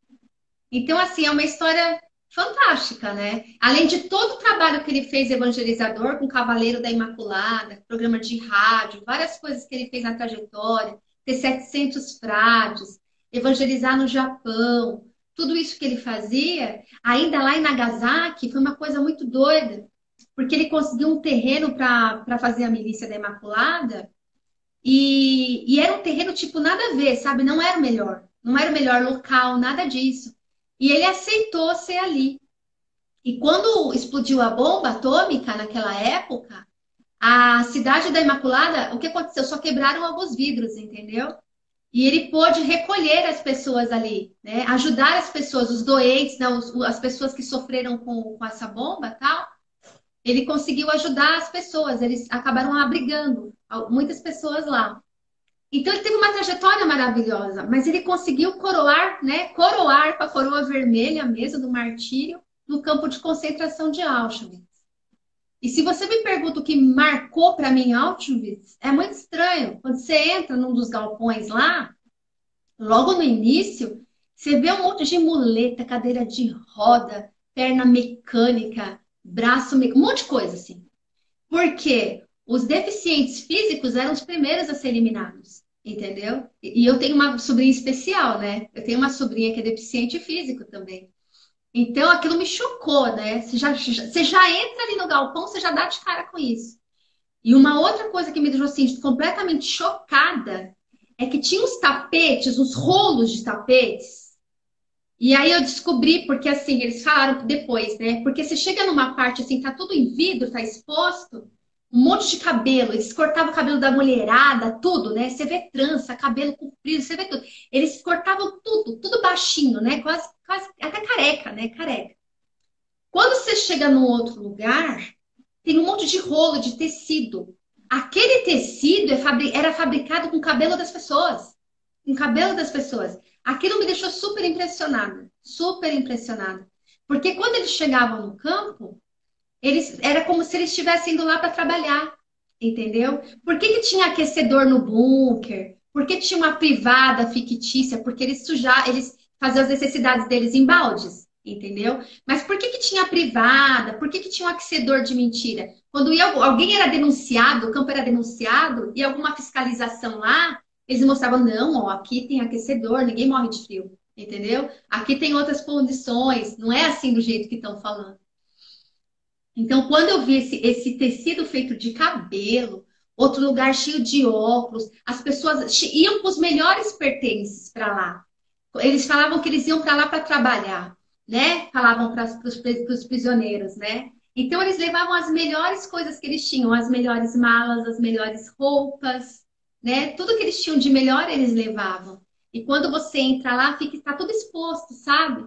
Então, assim, é uma história fantástica, né? Além de todo o trabalho que ele fez evangelizador com Cavaleiro da Imaculada, programa de rádio, várias coisas que ele fez na trajetória, ter 700 frades, evangelizar no Japão, tudo isso que ele fazia, ainda lá em Nagasaki, foi uma coisa muito doida, porque ele conseguiu um terreno para fazer a milícia da Imaculada, e era um terreno tipo nada a ver, sabe? Não era o melhor, não era o melhor local, nada disso. E ele aceitou ser ali. E quando explodiu a bomba atômica naquela época, a cidade da Imaculada, o que aconteceu? Só quebraram alguns vidros, entendeu? E ele pôde recolher as pessoas ali, né? Ajudar as pessoas, os doentes, né? As pessoas que sofreram com essa bomba, tal. Ele conseguiu ajudar as pessoas, eles acabaram abrigando muitas pessoas lá. Então ele teve uma trajetória maravilhosa, mas ele conseguiu coroar, né? Coroar com a coroa vermelha mesmo do martírio no campo de concentração de Auschwitz. E se você me pergunta o que marcou para mim Auschwitz, é muito estranho. Quando você entra num dos galpões lá, logo no início, você vê um monte de muleta, cadeira de roda, perna mecânica, braço mecânico, um monte de coisa assim. Porque os deficientes físicos eram os primeiros a ser eliminados, entendeu? E eu tenho uma sobrinha especial, né? Eu tenho uma sobrinha que é deficiente físico também. Então aquilo me chocou, né? Você já entra ali no galpão, você já dá de cara com isso. E uma outra coisa que me deixou assim, completamente chocada é que tinha uns tapetes, uns rolos de tapetes. E aí eu descobri, porque assim, eles falaram depois, né? Porque você chega numa parte assim, tá tudo em vidro, tá exposto, um monte de cabelo. Eles cortavam o cabelo da mulherada, tudo, né? Você vê trança, cabelo comprido, você vê tudo. Eles cortavam tudo, tudo baixinho, né? Quase, quase até careca, né? Careca. Quando você chega num outro lugar, tem um monte de rolo de tecido. Aquele tecido era fabricado com o cabelo das pessoas. Com o cabelo das pessoas. Aquilo me deixou super impressionada. Super impressionada. Porque quando eles chegavam no campo, era como se eles estivessem indo lá para trabalhar. Entendeu? Por que tinha aquecedor no bunker? Por que tinha uma privada fictícia? Porque eles faziam as necessidades deles em baldes. Entendeu? Mas por que tinha privada? Por que tinha um aquecedor de mentira? Quando alguém era denunciado, o campo era denunciado, e alguma fiscalização lá, eles mostravam, não, ó, aqui tem aquecedor, ninguém morre de frio, entendeu? Aqui tem outras condições, não é assim do jeito que estão falando. Então, quando eu vi esse tecido feito de cabelo, outro lugar cheio de óculos, as pessoas iam com os melhores pertences para lá. Eles falavam que eles iam para lá para trabalhar, né? Falavam para os prisioneiros, né? Então eles levavam as melhores coisas que eles tinham, as melhores malas, as melhores roupas, né? Tudo que eles tinham de melhor eles levavam. E quando você entra lá, tá tudo exposto, sabe?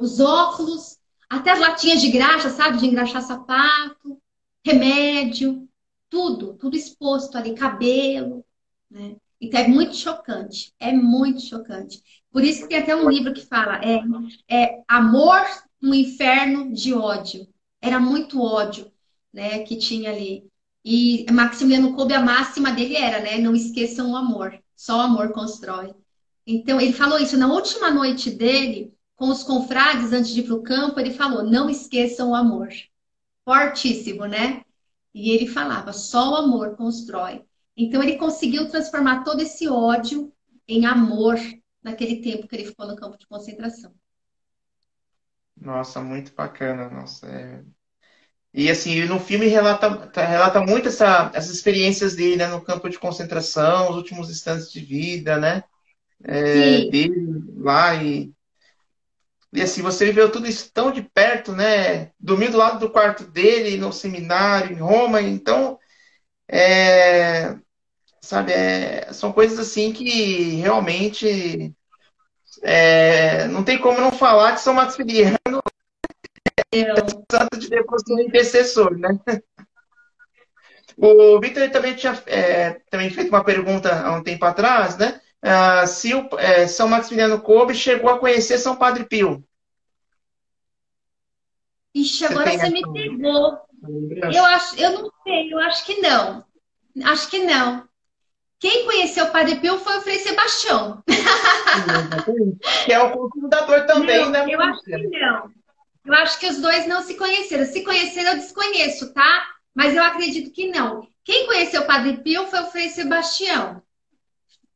Os óculos, até as latinhas de graxa, sabe? De engraxar sapato, remédio, tudo exposto ali, cabelo, né? Então é muito chocante, é muito chocante. Por isso que tem até um livro que fala, é Amor no Inferno de Ódio. Era muito ódio, né, que tinha ali. E Maximiliano Kolbe, a máxima dele era, né, não esqueçam o amor, só o amor constrói. Então ele falou isso na última noite dele, com os confrades antes de ir para o campo, ele falou, não esqueçam o amor. Fortíssimo, né? E ele falava, só o amor constrói. Então ele conseguiu transformar todo esse ódio em amor naquele tempo que ele ficou no campo de concentração. Nossa, muito bacana. Nossa, E assim, no filme relata muito essas experiências dele, né, no campo de concentração, os últimos instantes de vida, né, Sim, dele lá e assim, você viveu tudo isso tão de perto, né, dormiu do lado do quarto dele, no seminário, em Roma, então, sabe, são coisas assim que realmente não tem como não falar que São Maximiliano eu. é santo de devoção e intercessor, né? O Victor também tinha também feito uma pergunta há um tempo atrás, né? Se São Maximiliano Kolbe chegou a conhecer São Padre Pio. Ixi, Você agora tem você essa me pegou. lembrança? Eu não sei, eu acho que não. Acho que não. Quem conheceu o Padre Pio foi o Frei Sebastião. Exatamente. Que é o cofundador também, Não, né, eu acho que Márcia? não. Eu acho que os dois não se conheceram. Se conheceram, eu desconheço, tá? Mas eu acredito que não. Quem conheceu o Padre Pio foi o Frei Sebastião.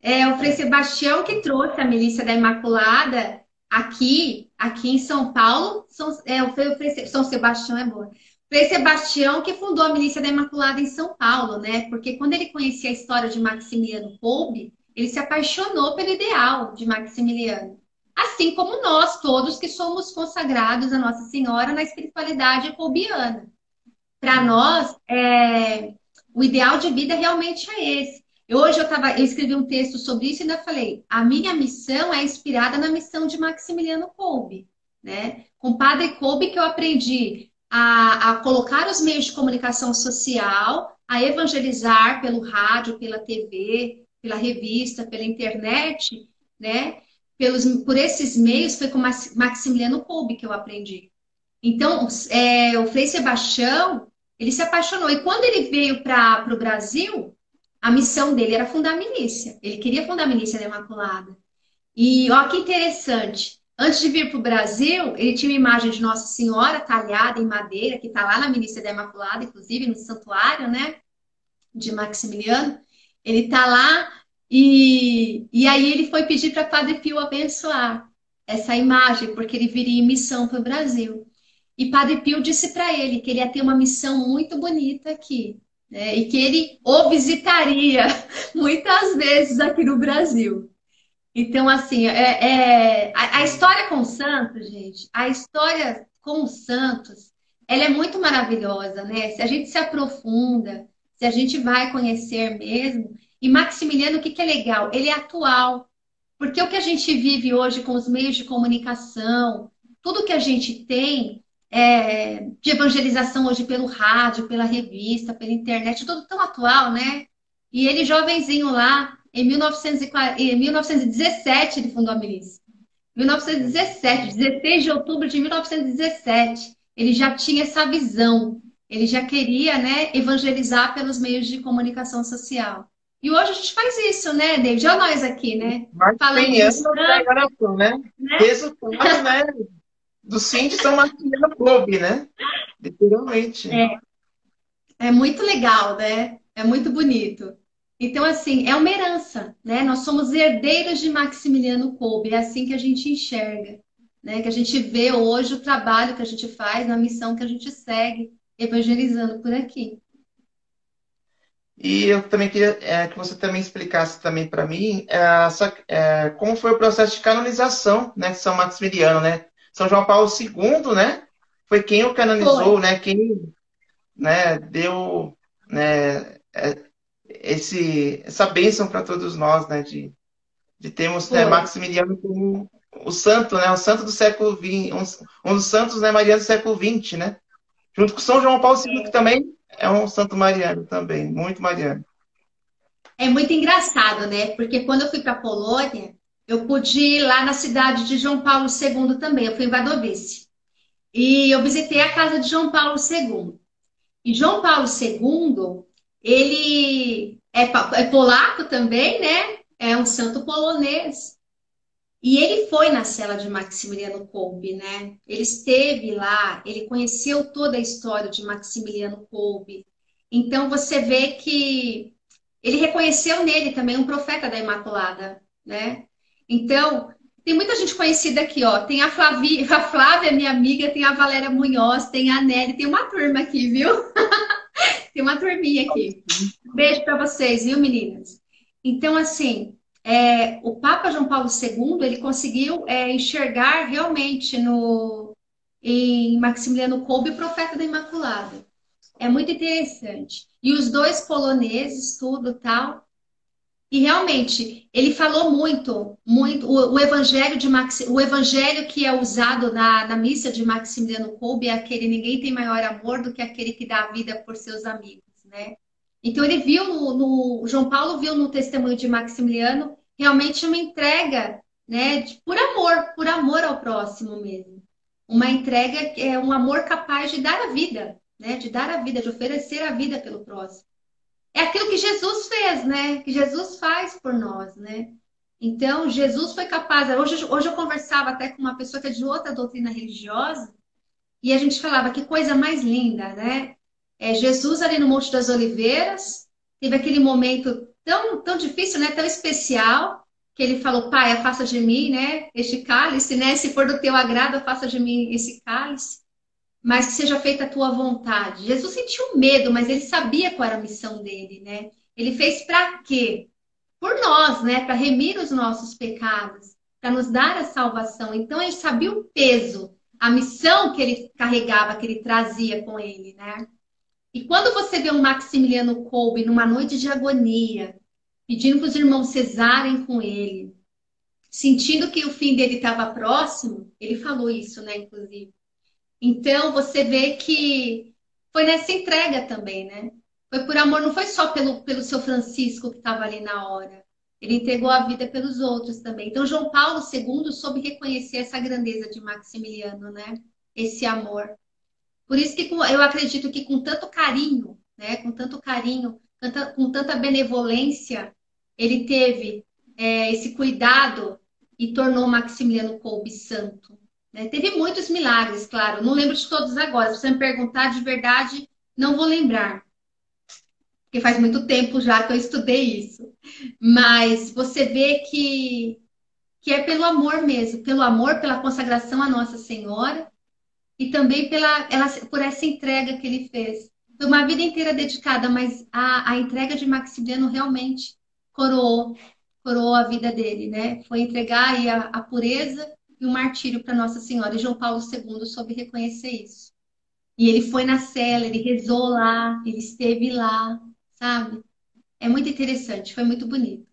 É o Frei Sebastião que trouxe a Milícia da Imaculada aqui em São Paulo. São Sebastião é boa. Frei Sebastião que fundou a Milícia da Imaculada em São Paulo, né? Porque quando ele conhecia a história de Maximiliano Kolbe, ele se apaixonou pelo ideal de Maximiliano. Assim como nós todos que somos consagrados a Nossa Senhora na espiritualidade kolbiana. Para nós, o ideal de vida realmente é esse. Eu escrevi um texto sobre isso e ainda falei, a minha missão é inspirada na missão de Maximiliano Kolbe, né? Com o Padre Kolbe que eu aprendi a colocar os meios de comunicação social, a evangelizar pelo rádio, pela TV, pela revista, pela internet, né? Por esses meios foi com Maximiliano Kolbe que eu aprendi. Então, o Frei Sebastião, ele se apaixonou. E quando ele veio para o Brasil, a missão dele era fundar a milícia. Ele queria fundar a milícia da Imaculada. E ó, que interessante. Antes de vir para o Brasil, ele tinha uma imagem de Nossa Senhora talhada em madeira, que está lá na milícia da Imaculada, inclusive no santuário, né, de Maximiliano. Ele está lá e aí ele foi pedir para Padre Pio abençoar essa imagem, porque ele viria em missão para o Brasil. E Padre Pio disse para ele que ele ia ter uma missão muito bonita aqui, né? E que ele o visitaria muitas vezes aqui no Brasil. Então, assim, a história com os santos, gente, a história com os santos, ela é muito maravilhosa, né? Se a gente se aprofunda, se a gente vai conhecer mesmo. E Maximiliano, o que que é legal? Ele é atual. Porque o que a gente vive hoje com os meios de comunicação, tudo que a gente tem de evangelização hoje pelo rádio, pela revista, pela internet, tudo tão atual, né? E ele, jovenzinho lá, em 1917, ele fundou a milícia. 1917, 16 de outubro de 1917, ele já tinha essa visão. Ele já queria, né, evangelizar pelos meios de comunicação social. E hoje a gente faz isso, né, David? Olha nós aqui, né? Mais de Falando 100 do anos da santo, enganação, né? né? Resultado, né, do Sim de São Maximiliano Kolbe, né? Literalmente. É muito legal, né? É muito bonito. Então, assim, é uma herança, né? Nós somos herdeiros de Maximiliano Kolbe, é assim que a gente enxerga, né? Que a gente vê hoje o trabalho que a gente faz, a missão que a gente segue, evangelizando por aqui. E eu também queria que você também explicasse também para mim como foi o processo de canonização, né, de São Maximiliano, né? São João Paulo II, né? Foi quem o Foi. canonizou, né? Quem, né, deu, né, essa bênção para todos nós, né? De termos, né, Foi. Maximiliano como o santo, né? O santo do século XX, um dos santos, né, marianos do século XX, né? Junto com São João Paulo II, que também é um santo mariano também, muito mariano. É muito engraçado, né? Porque quando eu fui para a Polônia, eu pude ir lá na cidade de João Paulo II também. Eu fui em Wadowice. E eu visitei a casa de João Paulo II. E João Paulo II, ele é polaco também, né? É um santo polonês. E ele foi na cela de Maximiliano Kolbe, né? Ele esteve lá, ele conheceu toda a história de Maximiliano Kolbe. Então você vê que ele reconheceu nele também um profeta da Imaculada, né? Então, tem muita gente conhecida aqui, ó. Tem a Flávia, minha amiga, tem a Valéria Munhoz, tem a Nelly, tem uma turma aqui, viu? Tem uma turminha aqui. Beijo para vocês, viu, meninas? Então, assim, o Papa João Paulo II, ele conseguiu enxergar realmente em Maximiliano Kolbe o profeta da Imaculada. É muito interessante. E os dois poloneses, tudo tal. E realmente, ele falou muito, muito. O evangelho o evangelho que é usado na missa de Maximiliano Kolbe é aquele: ninguém tem maior amor do que aquele que dá a vida por seus amigos, né? Então ele viu João Paulo viu no testemunho de Maximiliano realmente uma entrega, né, por amor ao próximo mesmo. Uma entrega que é um amor capaz de dar a vida, né? De dar a vida, de oferecer a vida pelo próximo. é aquilo que Jesus fez, né? Que Jesus faz por nós, né? Então, Jesus foi capaz. Hoje eu conversava até com uma pessoa que é de outra doutrina religiosa, e a gente falava que coisa mais linda, né? Jesus ali no Monte das Oliveiras, teve aquele momento tão difícil, né? Tão especial, que ele falou, Pai, afasta de mim, né? Este cálice, né? Se for do teu agrado, afasta de mim esse cálice, mas que seja feita a tua vontade. Jesus sentiu medo, mas ele sabia qual era a missão dele, né? Ele fez para quê? Por nós, né? Para remir os nossos pecados, para nos dar a salvação. Então ele sabia o peso, a missão que ele carregava, que ele trazia com ele, né? E quando você vê um Maximiliano Kolbe numa noite de agonia, pedindo para os irmãos cesarem com ele, sentindo que o fim dele estava próximo, ele falou isso, né, inclusive. Então você vê que foi nessa entrega também, né? Foi por amor, não foi só pelo seu Francisco que estava ali na hora. Ele entregou a vida pelos outros também. Então João Paulo II soube reconhecer essa grandeza de Maximiliano, né? Esse amor. Por isso que eu acredito que com tanto carinho, né? Com tanto carinho, com tanta benevolência, ele teve esse cuidado e tornou Maximiliano Kolbe santo. Né? Teve muitos milagres, claro. Não lembro de todos agora. Se você me perguntar de verdade, não vou lembrar. Porque faz muito tempo já que eu estudei isso. Mas você vê que é pelo amor mesmo. Pelo amor, pela consagração à Nossa Senhora. E também por essa entrega que ele fez. Foi uma vida inteira dedicada, mas a entrega de Maximiliano realmente coroou a vida dele, né? Foi entregar aí a pureza e o martírio para Nossa Senhora. E João Paulo II soube reconhecer isso. E ele foi na cela, ele rezou lá, ele esteve lá, sabe? É muito interessante, foi muito bonito.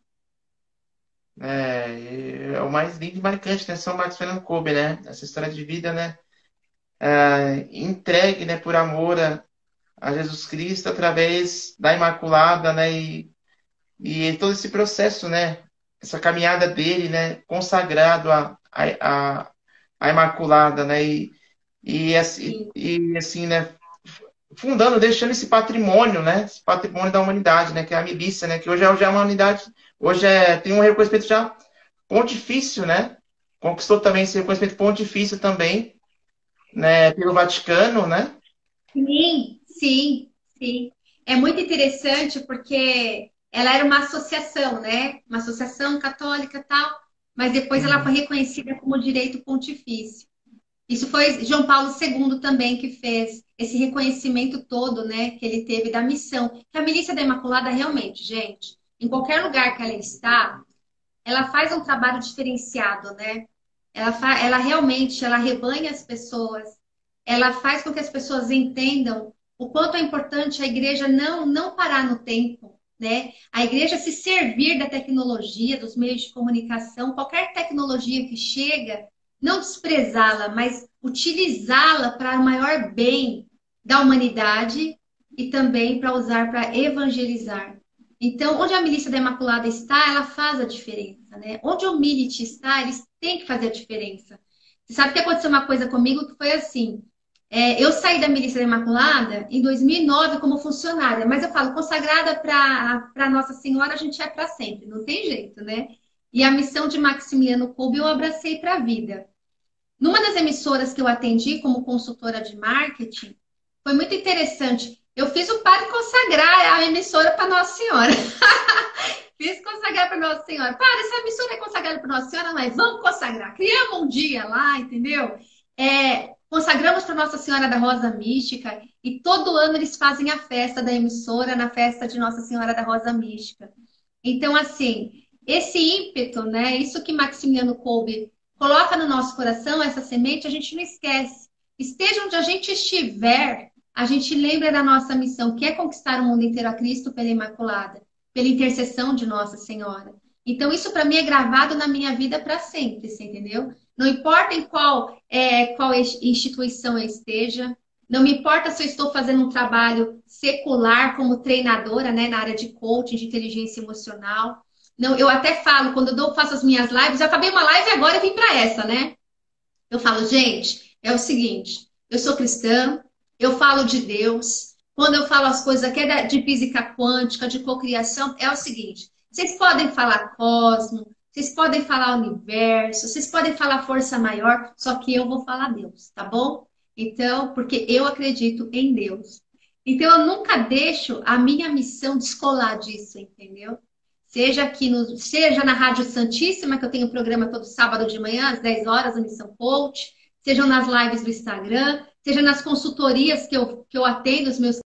É o mais lindo e marcante, né? São Marcos Fernando Kolbe, né? Essa história de vida, né? Entregue, né, por amor a Jesus Cristo através da Imaculada, né? E todo esse processo, né? Essa caminhada dele, né? Consagrado a Imaculada, né? Sim, E assim, né? Fundando, deixando esse patrimônio, né? Esse patrimônio da humanidade, né? Que é a milícia, né? Que hoje já é uma unidade, hoje tem um reconhecimento já pontifício, né? Conquistou também esse reconhecimento pontifício também, né? Pelo Vaticano, né? sim, sim, sim. É muito interessante porque ela era uma associação, né? Uma associação católica e tal, mas depois ela foi Uhum. reconhecida como direito pontifício. Isso foi João Paulo II também que fez esse reconhecimento todo, né, que ele teve da missão. Que a Milícia da Imaculada realmente, gente, em qualquer lugar que ela está, ela faz um trabalho diferenciado, né? Ela realmente, ela rebanha as pessoas, ela faz com que as pessoas entendam o quanto é importante a igreja não parar no tempo, né? A igreja se servir da tecnologia, dos meios de comunicação, qualquer tecnologia que chega, não desprezá-la, mas utilizá-la para o maior bem da humanidade e também para usar para evangelizar. Então, onde a milícia da Imaculada está, ela faz a diferença, né? Onde o Milite está, eles têm que fazer a diferença. Você sabe que aconteceu uma coisa comigo que foi assim. Eu saí da milícia da Imaculada em 2009 como funcionária, mas eu falo, consagrada para Nossa Senhora, a gente é para sempre, não tem jeito, né? E a missão de Maximiliano Kolbe eu abracei para a vida. Numa das emissoras que eu atendi como consultora de marketing, foi muito interessante. Eu fiz o padre consagrar a emissora para Nossa Senhora. Fiz consagrar para Nossa Senhora. Para, essa emissora é consagrada para Nossa Senhora, mas vamos consagrar. Criamos um dia lá, entendeu? Consagramos para Nossa Senhora da Rosa Mística e todo ano eles fazem a festa da emissora na festa de Nossa Senhora da Rosa Mística. Então, assim, esse ímpeto, né? Isso que Maximiliano Kolbe coloca no nosso coração, essa semente, a gente não esquece. Esteja onde a gente estiver, a gente lembra da nossa missão, que é conquistar o mundo inteiro a Cristo pela Imaculada, pela intercessão de Nossa Senhora. Então, isso para mim é gravado na minha vida para sempre, você entendeu? Não importa em qual instituição eu esteja, não me importa se eu estou fazendo um trabalho secular como treinadora, né, na área de coaching, de inteligência emocional. Não, eu até falo, quando faço as minhas lives, eu acabei uma live e agora eu vim para essa, né? Eu falo, gente, é o seguinte, eu sou cristã, eu falo de Deus. quando eu falo as coisas aqui de física quântica, de cocriação, é o seguinte: vocês podem falar cosmo, vocês podem falar universo, vocês podem falar força maior, só que eu vou falar Deus, tá bom? Então, porque eu acredito em Deus. Então, eu nunca deixo a minha missão descolar disso, entendeu? Seja aqui no, seja na Rádio Santíssima, que eu tenho um programa todo sábado de manhã, às 10 horas, a Missão Coach, sejam nas lives do Instagram, seja nas consultorias que eu atendo os meus.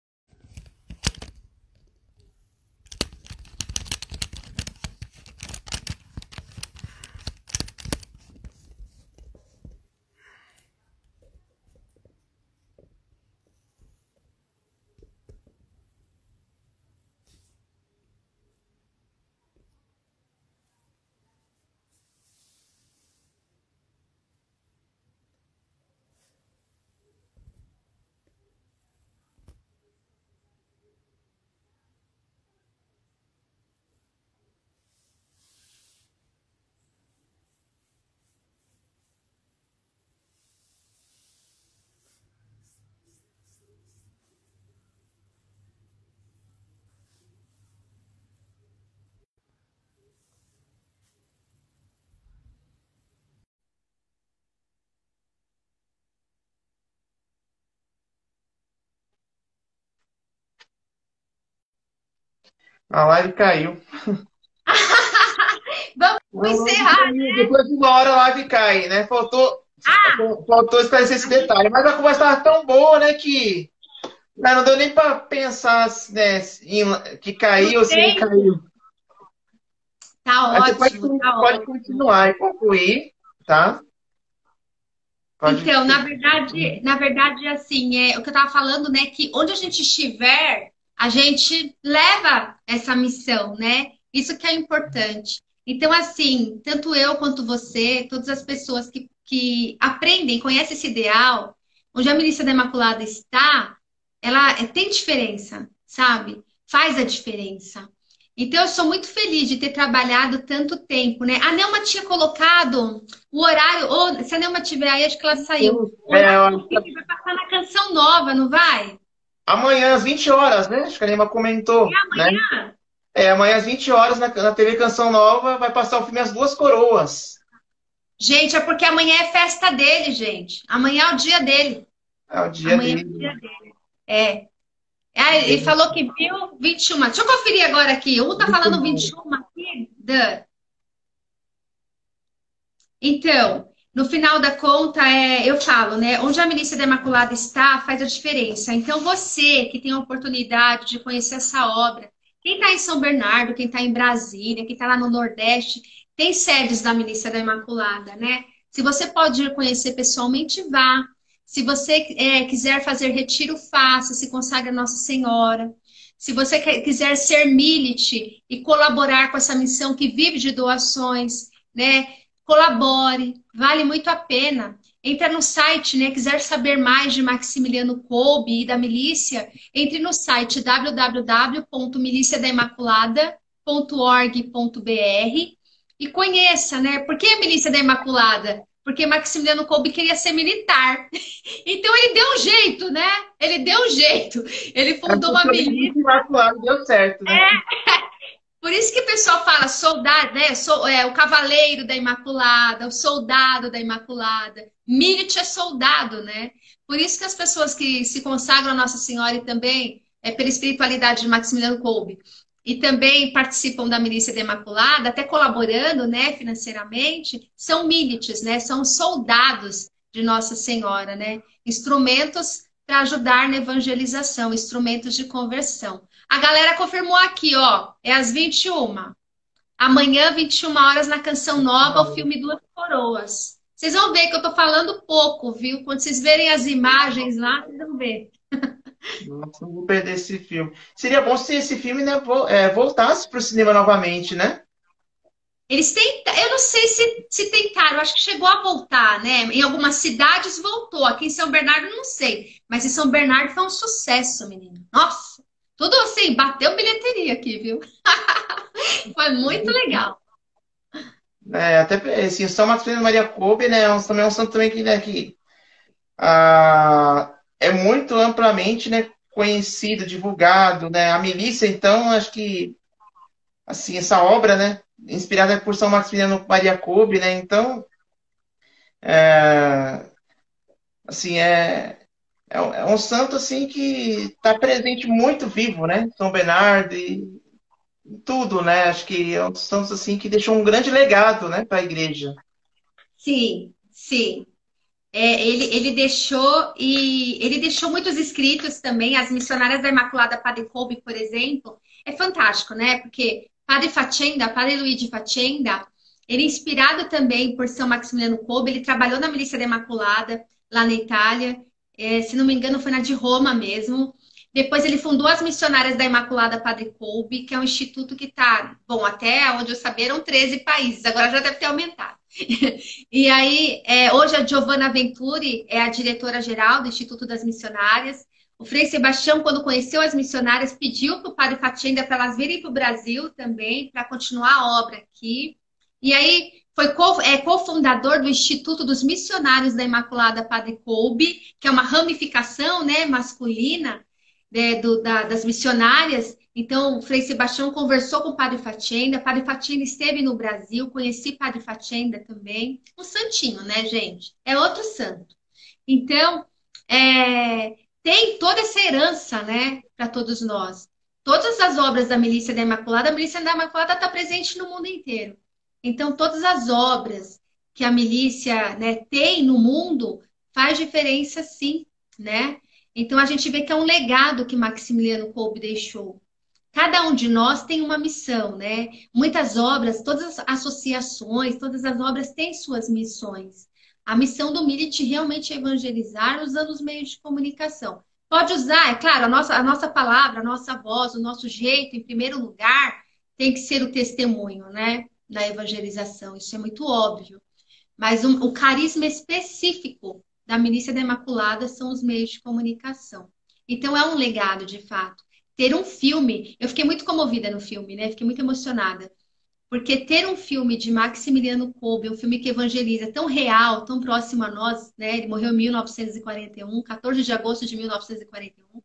A live caiu. Vamos encerrar. Depois de uma hora a live cai, né? Faltou esclarecer esse detalhe. Mas a conversa estava tão boa, né, que não deu nem para pensar, né, que caiu ou se não caiu. Tá Mas você ótimo, tá pode ótimo. continuar e concluir, tá? Então, na verdade, assim, o que eu estava falando, né, que onde a gente estiver, a gente leva essa missão, né? Isso que é importante. Então, assim, tanto eu quanto você, todas as pessoas que aprendem, conhecem esse ideal, onde a Milícia da Imaculada está, ela tem diferença, sabe? Faz a diferença. Então, eu sou muito feliz de ter trabalhado tanto tempo, né? A Nelma tinha colocado o horário, ou se a Nelma tiver aí, acho que ela saiu. O horário do filme vai passar na Canção Nova, não vai? Amanhã às 20 horas, né? Acho que a Lima comentou, né? Amanhã? Amanhã às 20 horas na TV Canção Nova vai passar o filme As Duas Coroas. Gente, é porque amanhã é festa dele, gente. Amanhã é o dia dele. É o dia Amanhã dele. é o dia dele. Ele falou que viu 21. Deixa eu conferir agora aqui. Um tá falando 21 aqui. Então, no final da conta, eu falo, né? Onde a Milícia da Imaculada está, faz a diferença. Então, você que tem a oportunidade de conhecer essa obra, quem está em São Bernardo, quem está em Brasília, quem está lá no Nordeste, tem sedes da Milícia da Imaculada, né? Se você pode ir conhecer pessoalmente, vá. Se você quiser fazer retiro, faça, se consagra a Nossa Senhora. Se você quiser ser milite e colaborar com essa missão que vive de doações, né? Colabore, vale muito a pena. Entra no site, né? Quiser saber mais de Maximiliano Kolbe e da milícia, entre no site www.miliciadaimaculada.org.br e conheça, né? Por que a Milícia da Imaculada? Porque Maximiliano Kolbe queria ser militar. Então ele deu um jeito, né? Ele deu um jeito. Ele fundou uma milícia. Imaculado deu certo, né? Por isso que o pessoal fala soldado, né? O cavaleiro da Imaculada, o soldado da Imaculada. Milite é soldado, né? Por isso que as pessoas que se consagram a Nossa Senhora e também pela espiritualidade de Maximiliano Kolbe e também participam da Milícia da Imaculada, até colaborando, né, financeiramente, são milites, né? São soldados de Nossa Senhora, né? Instrumentos para ajudar na evangelização, instrumentos de conversão. A galera confirmou aqui, ó. É às 21. Amanhã, 21 horas, na Canção Nova, o filme Duas Coroas. Vocês vão ver que eu tô falando pouco, viu? Quando vocês verem as imagens lá, vocês vão ver. Nossa, não vou perder esse filme. Seria bom se esse filme, né, voltasse para o cinema novamente, né? Eles tentaram, eu não sei se tentaram, acho que chegou a voltar, né? Em algumas cidades voltou. Aqui em São Bernardo, não sei. Mas em São Bernardo foi um sucesso, menino. Nossa! Tudo assim, bateu bilheteria aqui, viu? Foi muito legal. Até assim, São Maximiliano Maria Kolbe, né, também é um santo também que, né, que é muito amplamente, né, conhecido, divulgado, né? A milícia, então, acho que, assim, essa obra, né? Inspirada por São Maximiliano Maria Kolbe, né? Então, é, assim, é um santo, assim, que está presente muito vivo, né? São Bernardo e tudo, né? Acho que é um dos santos, assim, que deixou um grande legado, né, para a igreja. Sim, sim. Ele deixou muitos escritos também. As missionárias da Imaculada Padre Kolbe, por exemplo, é fantástico, né? Porque Padre Facenda, Padre Luigi Facenda, ele é inspirado também por São Maximiliano Kolbe, ele trabalhou na Milícia da Imaculada, lá na Itália. Se não me engano, foi na de Roma mesmo. Depois ele fundou as Missionárias da Imaculada Padre Kolbe, que é um instituto que está, bom, até onde eu sabia, eram 13 países, agora já deve ter aumentado. E aí, hoje a Giovanna Venturi é a diretora-geral do Instituto das Missionárias. O Frei Sebastião, quando conheceu as missionárias, pediu para o Padre Facenda para elas virem para o Brasil também, para continuar a obra aqui. E aí, foi cofundador do Instituto dos Missionários da Imaculada Padre Kolbe, que é uma ramificação, né, masculina, das missionárias. Então, o Frei Sebastião conversou com o Padre Facenda. O Padre Facenda esteve no Brasil, conheci Padre Facenda também. Um santinho, né, gente? É outro santo. Então, tem toda essa herança, né, para todos nós. Todas as obras da Milícia da Imaculada, a Milícia da Imaculada está presente no mundo inteiro. Então, todas as obras que a milícia, né, tem no mundo faz diferença, sim, né? Então, a gente vê que é um legado que Maximiliano Kolbe deixou. Cada um de nós tem uma missão, né? Muitas obras, todas as associações, todas as obras têm suas missões. A missão do Milite realmente é evangelizar usando os meios de comunicação. Pode usar, é claro, a nossa palavra, a nossa voz, o nosso jeito, em primeiro lugar, tem que ser o testemunho, né? Na evangelização. Isso é muito óbvio. Mas o carisma específico da Milícia da Imaculada são os meios de comunicação. Então é um legado, de fato. Ter um filme, eu fiquei muito comovida no filme, né? Fiquei muito emocionada. Porque ter um filme de Maximiliano Kolbe, um filme que evangeliza tão real, tão próximo a nós, né? Ele morreu em 1941, 14 de agosto de 1941.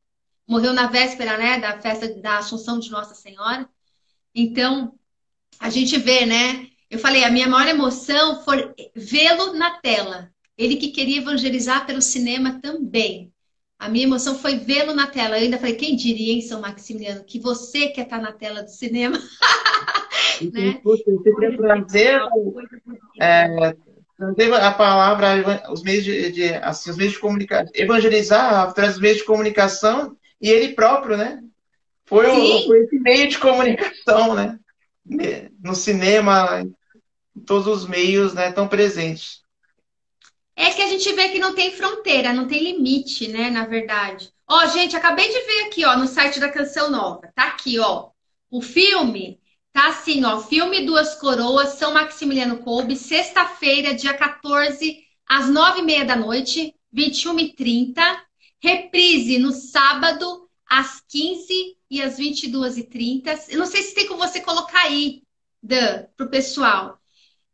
Morreu na véspera, né, da festa da Assunção de Nossa Senhora. Então, a gente vê, né? Eu falei, a minha maior emoção foi vê-lo na tela. Ele que queria evangelizar pelo cinema também. A minha emoção foi vê-lo na tela. Eu ainda falei, quem diria, hein, São Maximiliano, que você quer estar na tela do cinema, E né? você queria trazer a palavra, os meios assim, os meios de comunicação, evangelizar através dos meios de comunicação e ele próprio, né? Sim, Foi esse meio de comunicação, né? No cinema, em todos os meios, né, estão presentes. é que a gente vê que não tem fronteira, não tem limite, né, na verdade. Ó, gente, acabei de ver aqui, ó, no site da Canção Nova. Tá aqui, ó. O filme tá assim, ó. Filme Duas Coroas, São Maximiliano Kolbe, sexta-feira, dia 14, às 9h30 da noite, 21h30. Reprise no sábado, às 15 e às 22h30. Eu não sei se tem como você colocar aí, Dan, pro pessoal.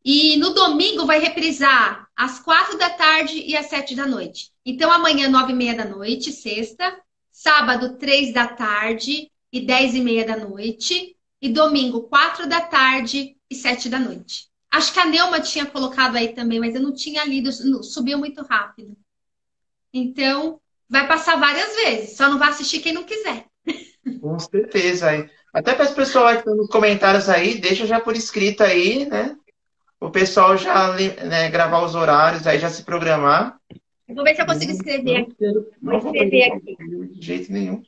E no domingo vai reprisar às 4 da tarde e às 7 da noite. Então, amanhã, 9h30 da noite, sexta. Sábado, 3 da tarde e 10h30 da noite. E domingo, 4 da tarde e 7 da noite. Acho que a Neuma tinha colocado aí também, mas eu não tinha lido, subiu muito rápido. Então, vai passar várias vezes. Só não vai assistir quem não quiser. Com certeza. Aí. Até para as pessoas que estão nos comentários aí, deixa já por escrito aí, né? O pessoal já, né, gravar os horários, aí já se programar. Vou ver se eu consigo escrever aqui. Vou Não vou escrever perder aqui. de jeito nenhum.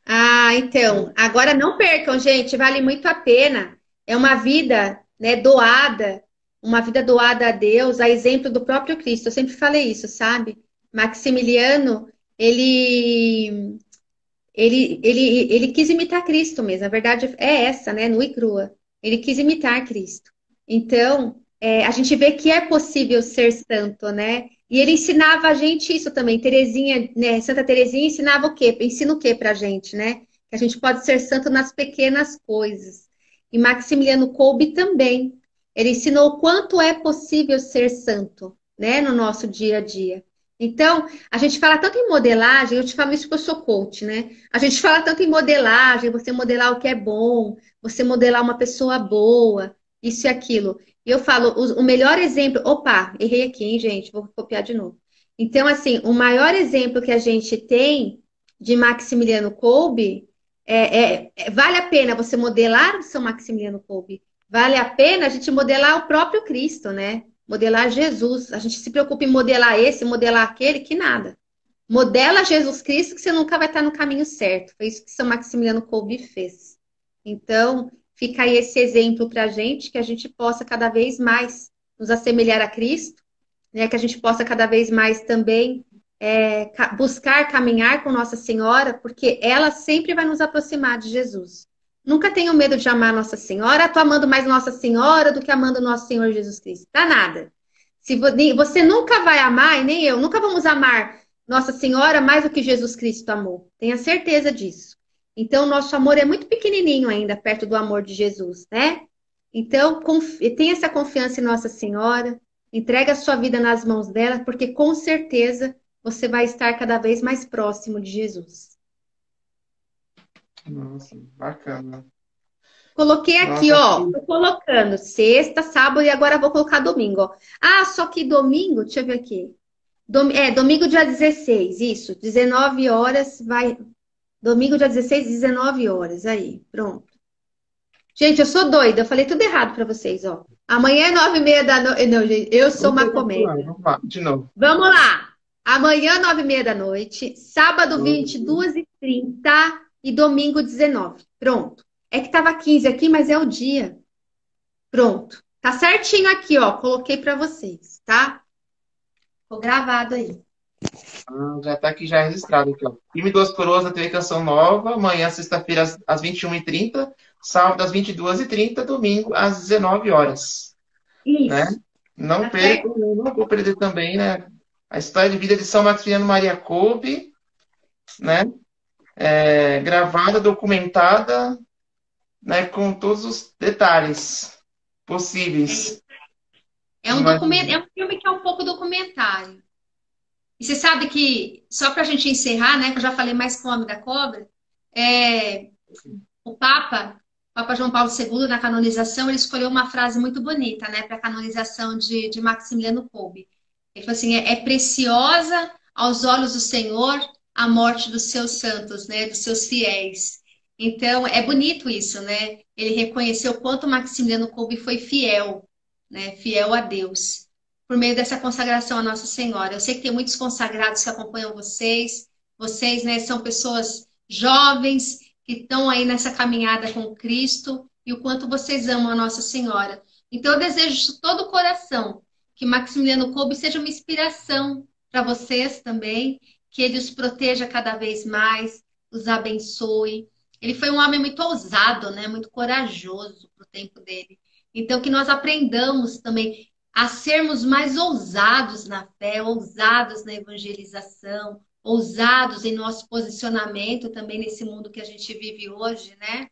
Ah, então, agora não percam, gente, vale muito a pena. É uma vida, né, doada, uma vida doada a Deus, a exemplo do próprio Cristo. Eu sempre falei isso, sabe? Maximiliano, ele quis imitar Cristo mesmo. A verdade é essa, né? Nua e crua. Ele quis imitar Cristo. Então, a gente vê que é possível ser santo, né? E ele ensinava a gente isso também. Terezinha, né? Santa Terezinha ensinava o quê? Ensina o quê pra gente, né? Que a gente pode ser santo nas pequenas coisas. E Maximiliano Kolbe também. Ele ensinou o quanto é possível ser santo, né? No nosso dia a dia. Então, a gente fala tanto em modelagem, eu te falo isso porque eu sou coach, né? A gente fala tanto em modelagem, você modelar o que é bom, você modelar uma pessoa boa, isso e aquilo. E eu falo, o melhor exemplo. Opa, errei aqui, hein, gente? Vou copiar de novo. Então, assim, o maior exemplo que a gente tem de Maximiliano Kolbe vale a pena você modelar o seu Maximiliano Kolbe. Vale a pena a gente modelar o próprio Cristo, né? Modelar Jesus. A gente se preocupa em modelar esse, modelar aquele, que nada. Modela Jesus Cristo que você nunca vai estar no caminho certo. Foi isso que São Maximiliano Kolbe fez. Então, fica aí esse exemplo para a gente, que a gente possa cada vez mais nos assemelhar a Cristo, né? Que a gente possa cada vez mais também buscar caminhar com Nossa Senhora, porque ela sempre vai nos aproximar de Jesus. Nunca tenho medo de amar Nossa Senhora. Estou amando mais Nossa Senhora do que amando Nosso Senhor Jesus Cristo. Tá nada. Se você nunca vai amar, e nem eu, nunca vamos amar Nossa Senhora mais do que Jesus Cristo amou. Tenha certeza disso. Então, nosso amor é muito pequenininho ainda, perto do amor de Jesus, né? Então, tenha essa confiança em Nossa Senhora, entrega a sua vida nas mãos dela, porque com certeza você vai estar cada vez mais próximo de Jesus. Nossa, bacana. Coloquei aqui, Nossa, acho ó. que. Tô colocando sexta, sábado e agora vou colocar domingo, ó. Ah, só que domingo, deixa eu ver aqui. Domingo dia 16, isso. 19 horas vai. Domingo dia 16, 19 horas. Aí, pronto. Gente, eu sou doida. Eu falei tudo errado pra vocês, ó. Amanhã é 9h30 da noite. Não, gente, eu sou Vamos uma recapitular, comédia. vamos lá, de novo. Vamos lá. Amanhã, 9h30 da noite. Sábado, 22h30. E domingo, 19. Pronto. É que tava 15 aqui, mas é o dia. Pronto. Tá certinho aqui, ó. Coloquei pra vocês, tá? Ficou gravado aí. Já está aqui já registrado aqui, ó. Time Duas Coroas na TV Canção Nova, amanhã, sexta-feira, às 21h30, sábado, às 22h30, domingo, às 19 horas, né? Isso. Não Tá certo? perco, não vou perder também, né? A história de vida de São Maximiliano Maria Kolbe, né? Gravada, documentada, né? Com todos os detalhes possíveis. É um documento, é um filme que é um pouco documentário. E você sabe que, só para a gente encerrar, né, que eu já falei mais com o Homem da Cobra, é, o Papa João Paulo II, na canonização, ele escolheu uma frase muito bonita, né, para a canonização de Maximiliano Kolbe. Ele falou assim: é preciosa aos olhos do Senhor a morte dos seus santos, né, dos seus fiéis. Então, é bonito isso, né? Ele reconheceu o quanto Maximiliano Kolbe foi fiel, né, fiel a Deus por meio dessa consagração à Nossa Senhora. Eu sei que tem muitos consagrados que acompanham vocês. Vocês, né, são pessoas jovens que estão aí nessa caminhada com Cristo e o quanto vocês amam a Nossa Senhora. Então, eu desejo de todo o coração que Maximiliano Kolbe seja uma inspiração para vocês também, que ele os proteja cada vez mais, os abençoe. Ele foi um homem muito ousado, né, muito corajoso para o tempo dele. Então, que nós aprendamos também a sermos mais ousados na fé, ousados na evangelização, ousados em nosso posicionamento também nesse mundo que a gente vive hoje, né?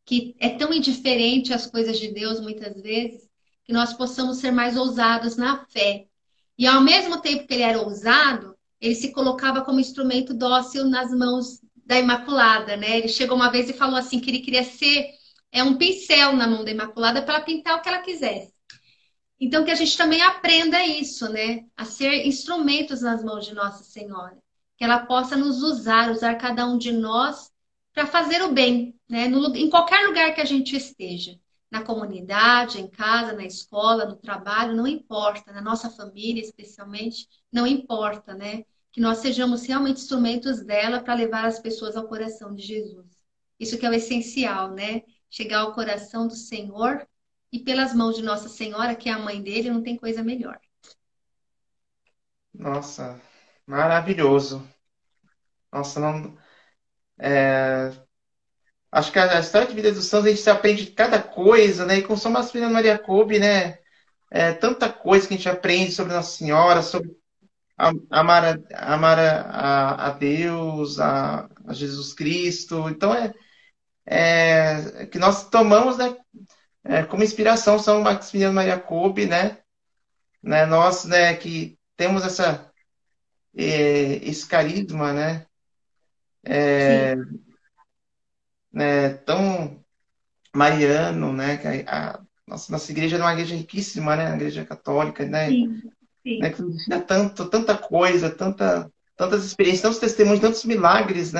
Que é tão indiferente às coisas de Deus muitas vezes, que nós possamos ser mais ousados na fé. E ao mesmo tempo que ele era ousado, ele se colocava como instrumento dócil nas mãos da Imaculada, né? Ele chegou uma vez e falou assim que ele queria ser um pincel na mão da Imaculada para pintar o que ela quisesse. Então, que a gente também aprenda isso, né? A ser instrumentos nas mãos de Nossa Senhora. Que ela possa nos usar cada um de nós para fazer o bem, né? Em qualquer lugar que a gente esteja. Na comunidade, em casa, na escola, no trabalho, não importa. Na nossa família, especialmente, não importa, né? Que nós sejamos realmente instrumentos dela para levar as pessoas ao coração de Jesus. Isso que é o essencial, né? Chegar ao coração do Senhor e pelas mãos de Nossa Senhora, que é a mãe dele, não tem coisa melhor. Nossa, maravilhoso. Nossa, não. Acho que a história de vida dos santos, a gente aprende cada coisa, né? E com São Maximiliano Maria Kolbe, né? Tanta coisa que a gente aprende sobre Nossa Senhora, sobre amar, a Deus, a Jesus Cristo. Então, que nós tomamos, né? Como inspiração São Maximiliano Maria Kolbe, né? Nós, né, que temos esse carisma, Sim, tão mariano, que nossa igreja é uma igreja riquíssima, né? A igreja católica, sim, sim. Que nos ensina tanta coisa, tantas experiências, tantos testemunhos, tantos milagres,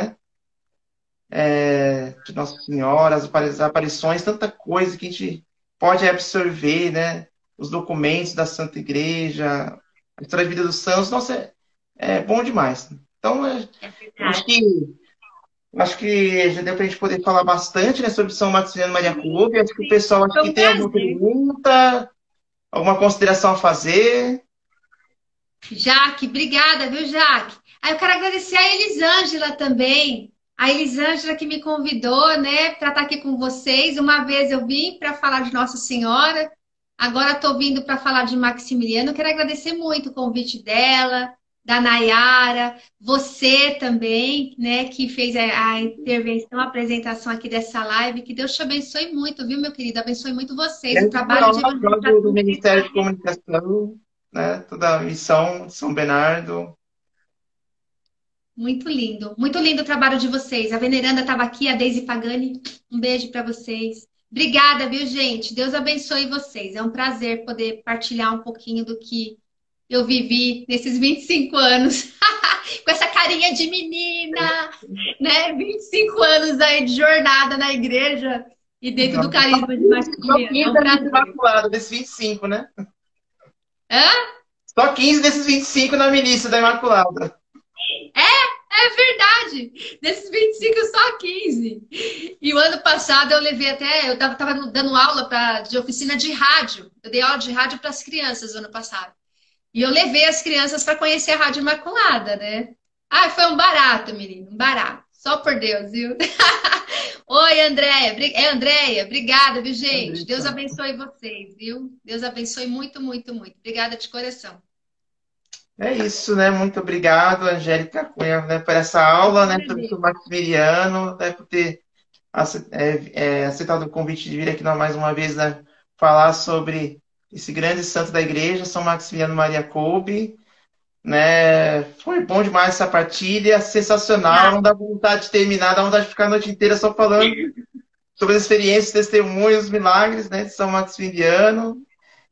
de Nossa Senhora, as aparições, tanta coisa que a gente pode absorver, os documentos da Santa Igreja, a história de vida dos santos, nossa, é bom demais. Então, É eu acho verdade. que, já deu para a gente poder falar bastante, sobre São Maximiliano Maria Sim, Kolbe. Acho que o sim. pessoal acho Foi que um tem alguma prazer. pergunta, alguma consideração a fazer. Jaque, obrigada, viu, Jaque? Aí eu quero agradecer a Elisângela também. A Elisângela que me convidou, né, para estar aqui com vocês. Uma vez eu vim para falar de Nossa Senhora, agora estou vindo para falar de Maximiliano. Eu quero agradecer muito o convite dela, da Nayara, você também, né, que fez a intervenção, a apresentação aqui dessa live. Que Deus te abençoe muito, viu, meu querido? Abençoe muito vocês. O Grande trabalho de moral do evangelização que vocês Ministério de fazem. Comunicação, toda a missão de São Bernardo. Muito lindo o trabalho de vocês. A Veneranda estava aqui, a Deise Pagani. Um beijo para vocês. Obrigada, viu, gente? Deus abençoe vocês. É um prazer poder partilhar um pouquinho do que eu vivi nesses 25 anos. Com essa carinha de menina, né? 25 anos aí de jornada na igreja e dentro do carisma de Só Maximiliano. É 15 um da missa prazer. Imaculada, desses 25, né? Hã? Só 15 desses 25 na milícia da Imaculada. É verdade! Desses 25, só 15. E o ano passado eu levei até. Eu tava dando aula de oficina de rádio. Eu dei aula de rádio para as crianças no ano passado. E eu levei as crianças para conhecer a Rádio Imaculada, né? Ah, foi um barato, menino, um barato. Só por Deus, viu? Oi, Andréia. É, Andréia, obrigada, viu, gente? Deus Andressa. abençoe vocês, viu? Deus abençoe muito, muito, muito. Obrigada de coração. É isso, né? Muito obrigado, Angélica Cunha, por essa Eu que aula, sobre o agradeço. Maximiliano, por ter aceitado o convite de vir aqui mais uma vez, falar sobre esse grande santo da igreja, São Maximiliano Maria Kolbe. Foi bom demais essa partilha, sensacional, Obrigada. não dá vontade de terminar, dá vontade de ficar a noite inteira só falando sobre as experiências, testemunhos, milagres, de São Maximiliano.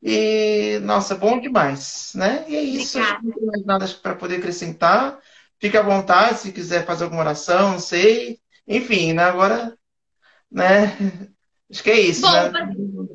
E, nossa, bom demais, E é isso, acho que não Obrigada. tem mais nada para poder acrescentar. Fique à vontade se quiser fazer alguma oração, não sei. Enfim, agora, né? Acho que é isso, Bom,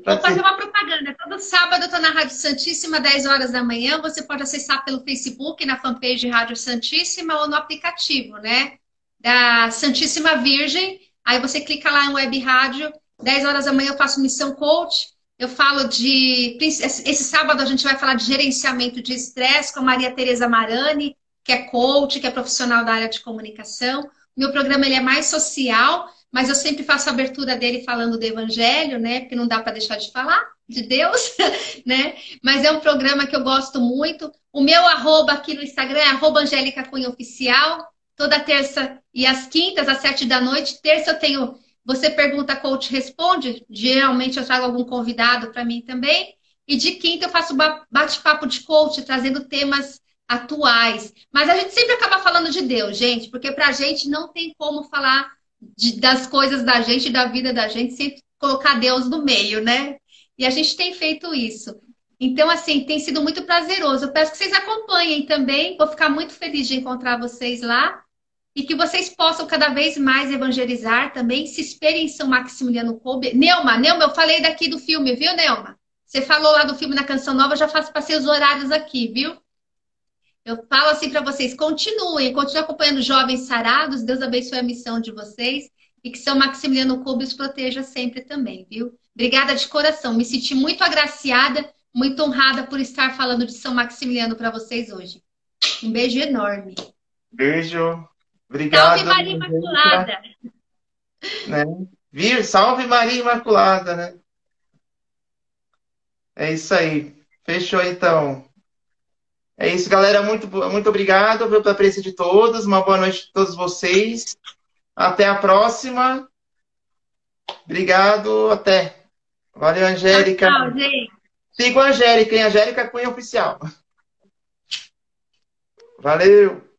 Pra vou fazer dizer. uma propaganda. Todo sábado eu estou na Rádio Santíssima, 10 horas da manhã. Você pode acessar pelo Facebook, na fanpage Rádio Santíssima ou no aplicativo, né? Da Santíssima Virgem. Aí você clica lá em Web Rádio. 10 horas da manhã eu faço missão coach. Eu falo de. Esse sábado a gente vai falar de gerenciamento de estresse com a Maria Tereza Marani, que é coach, que é profissional da área de comunicação. Meu programa ele é mais social, mas eu sempre faço a abertura dele falando do evangelho, né? Porque não dá para deixar de falar de Deus, né? Mas é um programa que eu gosto muito. O meu arroba aqui no Instagram é arroba Angélica Cunha Oficial. Toda terça e às quintas, às 7 da noite. Terça eu tenho Você Pergunta, Coach Responde. Geralmente eu trago algum convidado para mim também. E de quinta eu faço bate-papo de coach, trazendo temas atuais. Mas a gente sempre acaba falando de Deus, gente, porque para a gente não tem como falar das coisas da gente, da vida da gente, sem colocar Deus no meio, né? E a gente tem feito isso. Então, assim, tem sido muito prazeroso. Eu peço que vocês acompanhem também. Vou ficar muito feliz de encontrar vocês lá. E que vocês possam cada vez mais evangelizar também. Se espelhem em São Maximiliano Kolbe. Neuma, eu falei daqui do filme, viu, Neuma? Você falou lá do filme na Canção Nova, eu já faço passei os horários aqui, viu? Eu falo assim para vocês, continuem acompanhando Jovens Sarados, Deus abençoe a missão de vocês e que São Maximiliano Kolbe os proteja sempre também, viu? Obrigada de coração, me senti muito agraciada, muito honrada por estar falando de São Maximiliano para vocês hoje. Um beijo enorme. Beijo. Salve Obrigado, Maria Angélica, Imaculada! né? Salve Maria Imaculada, né? É isso aí. Fechou, então. É isso, galera. Muito obrigado pela presença de todos. Uma boa noite a todos vocês. Até a próxima. Obrigado. Até. Valeu, Tchau, Angélica. tchau, gente. Siga a Angélica, hein? Angélica Cunha Oficial. Valeu!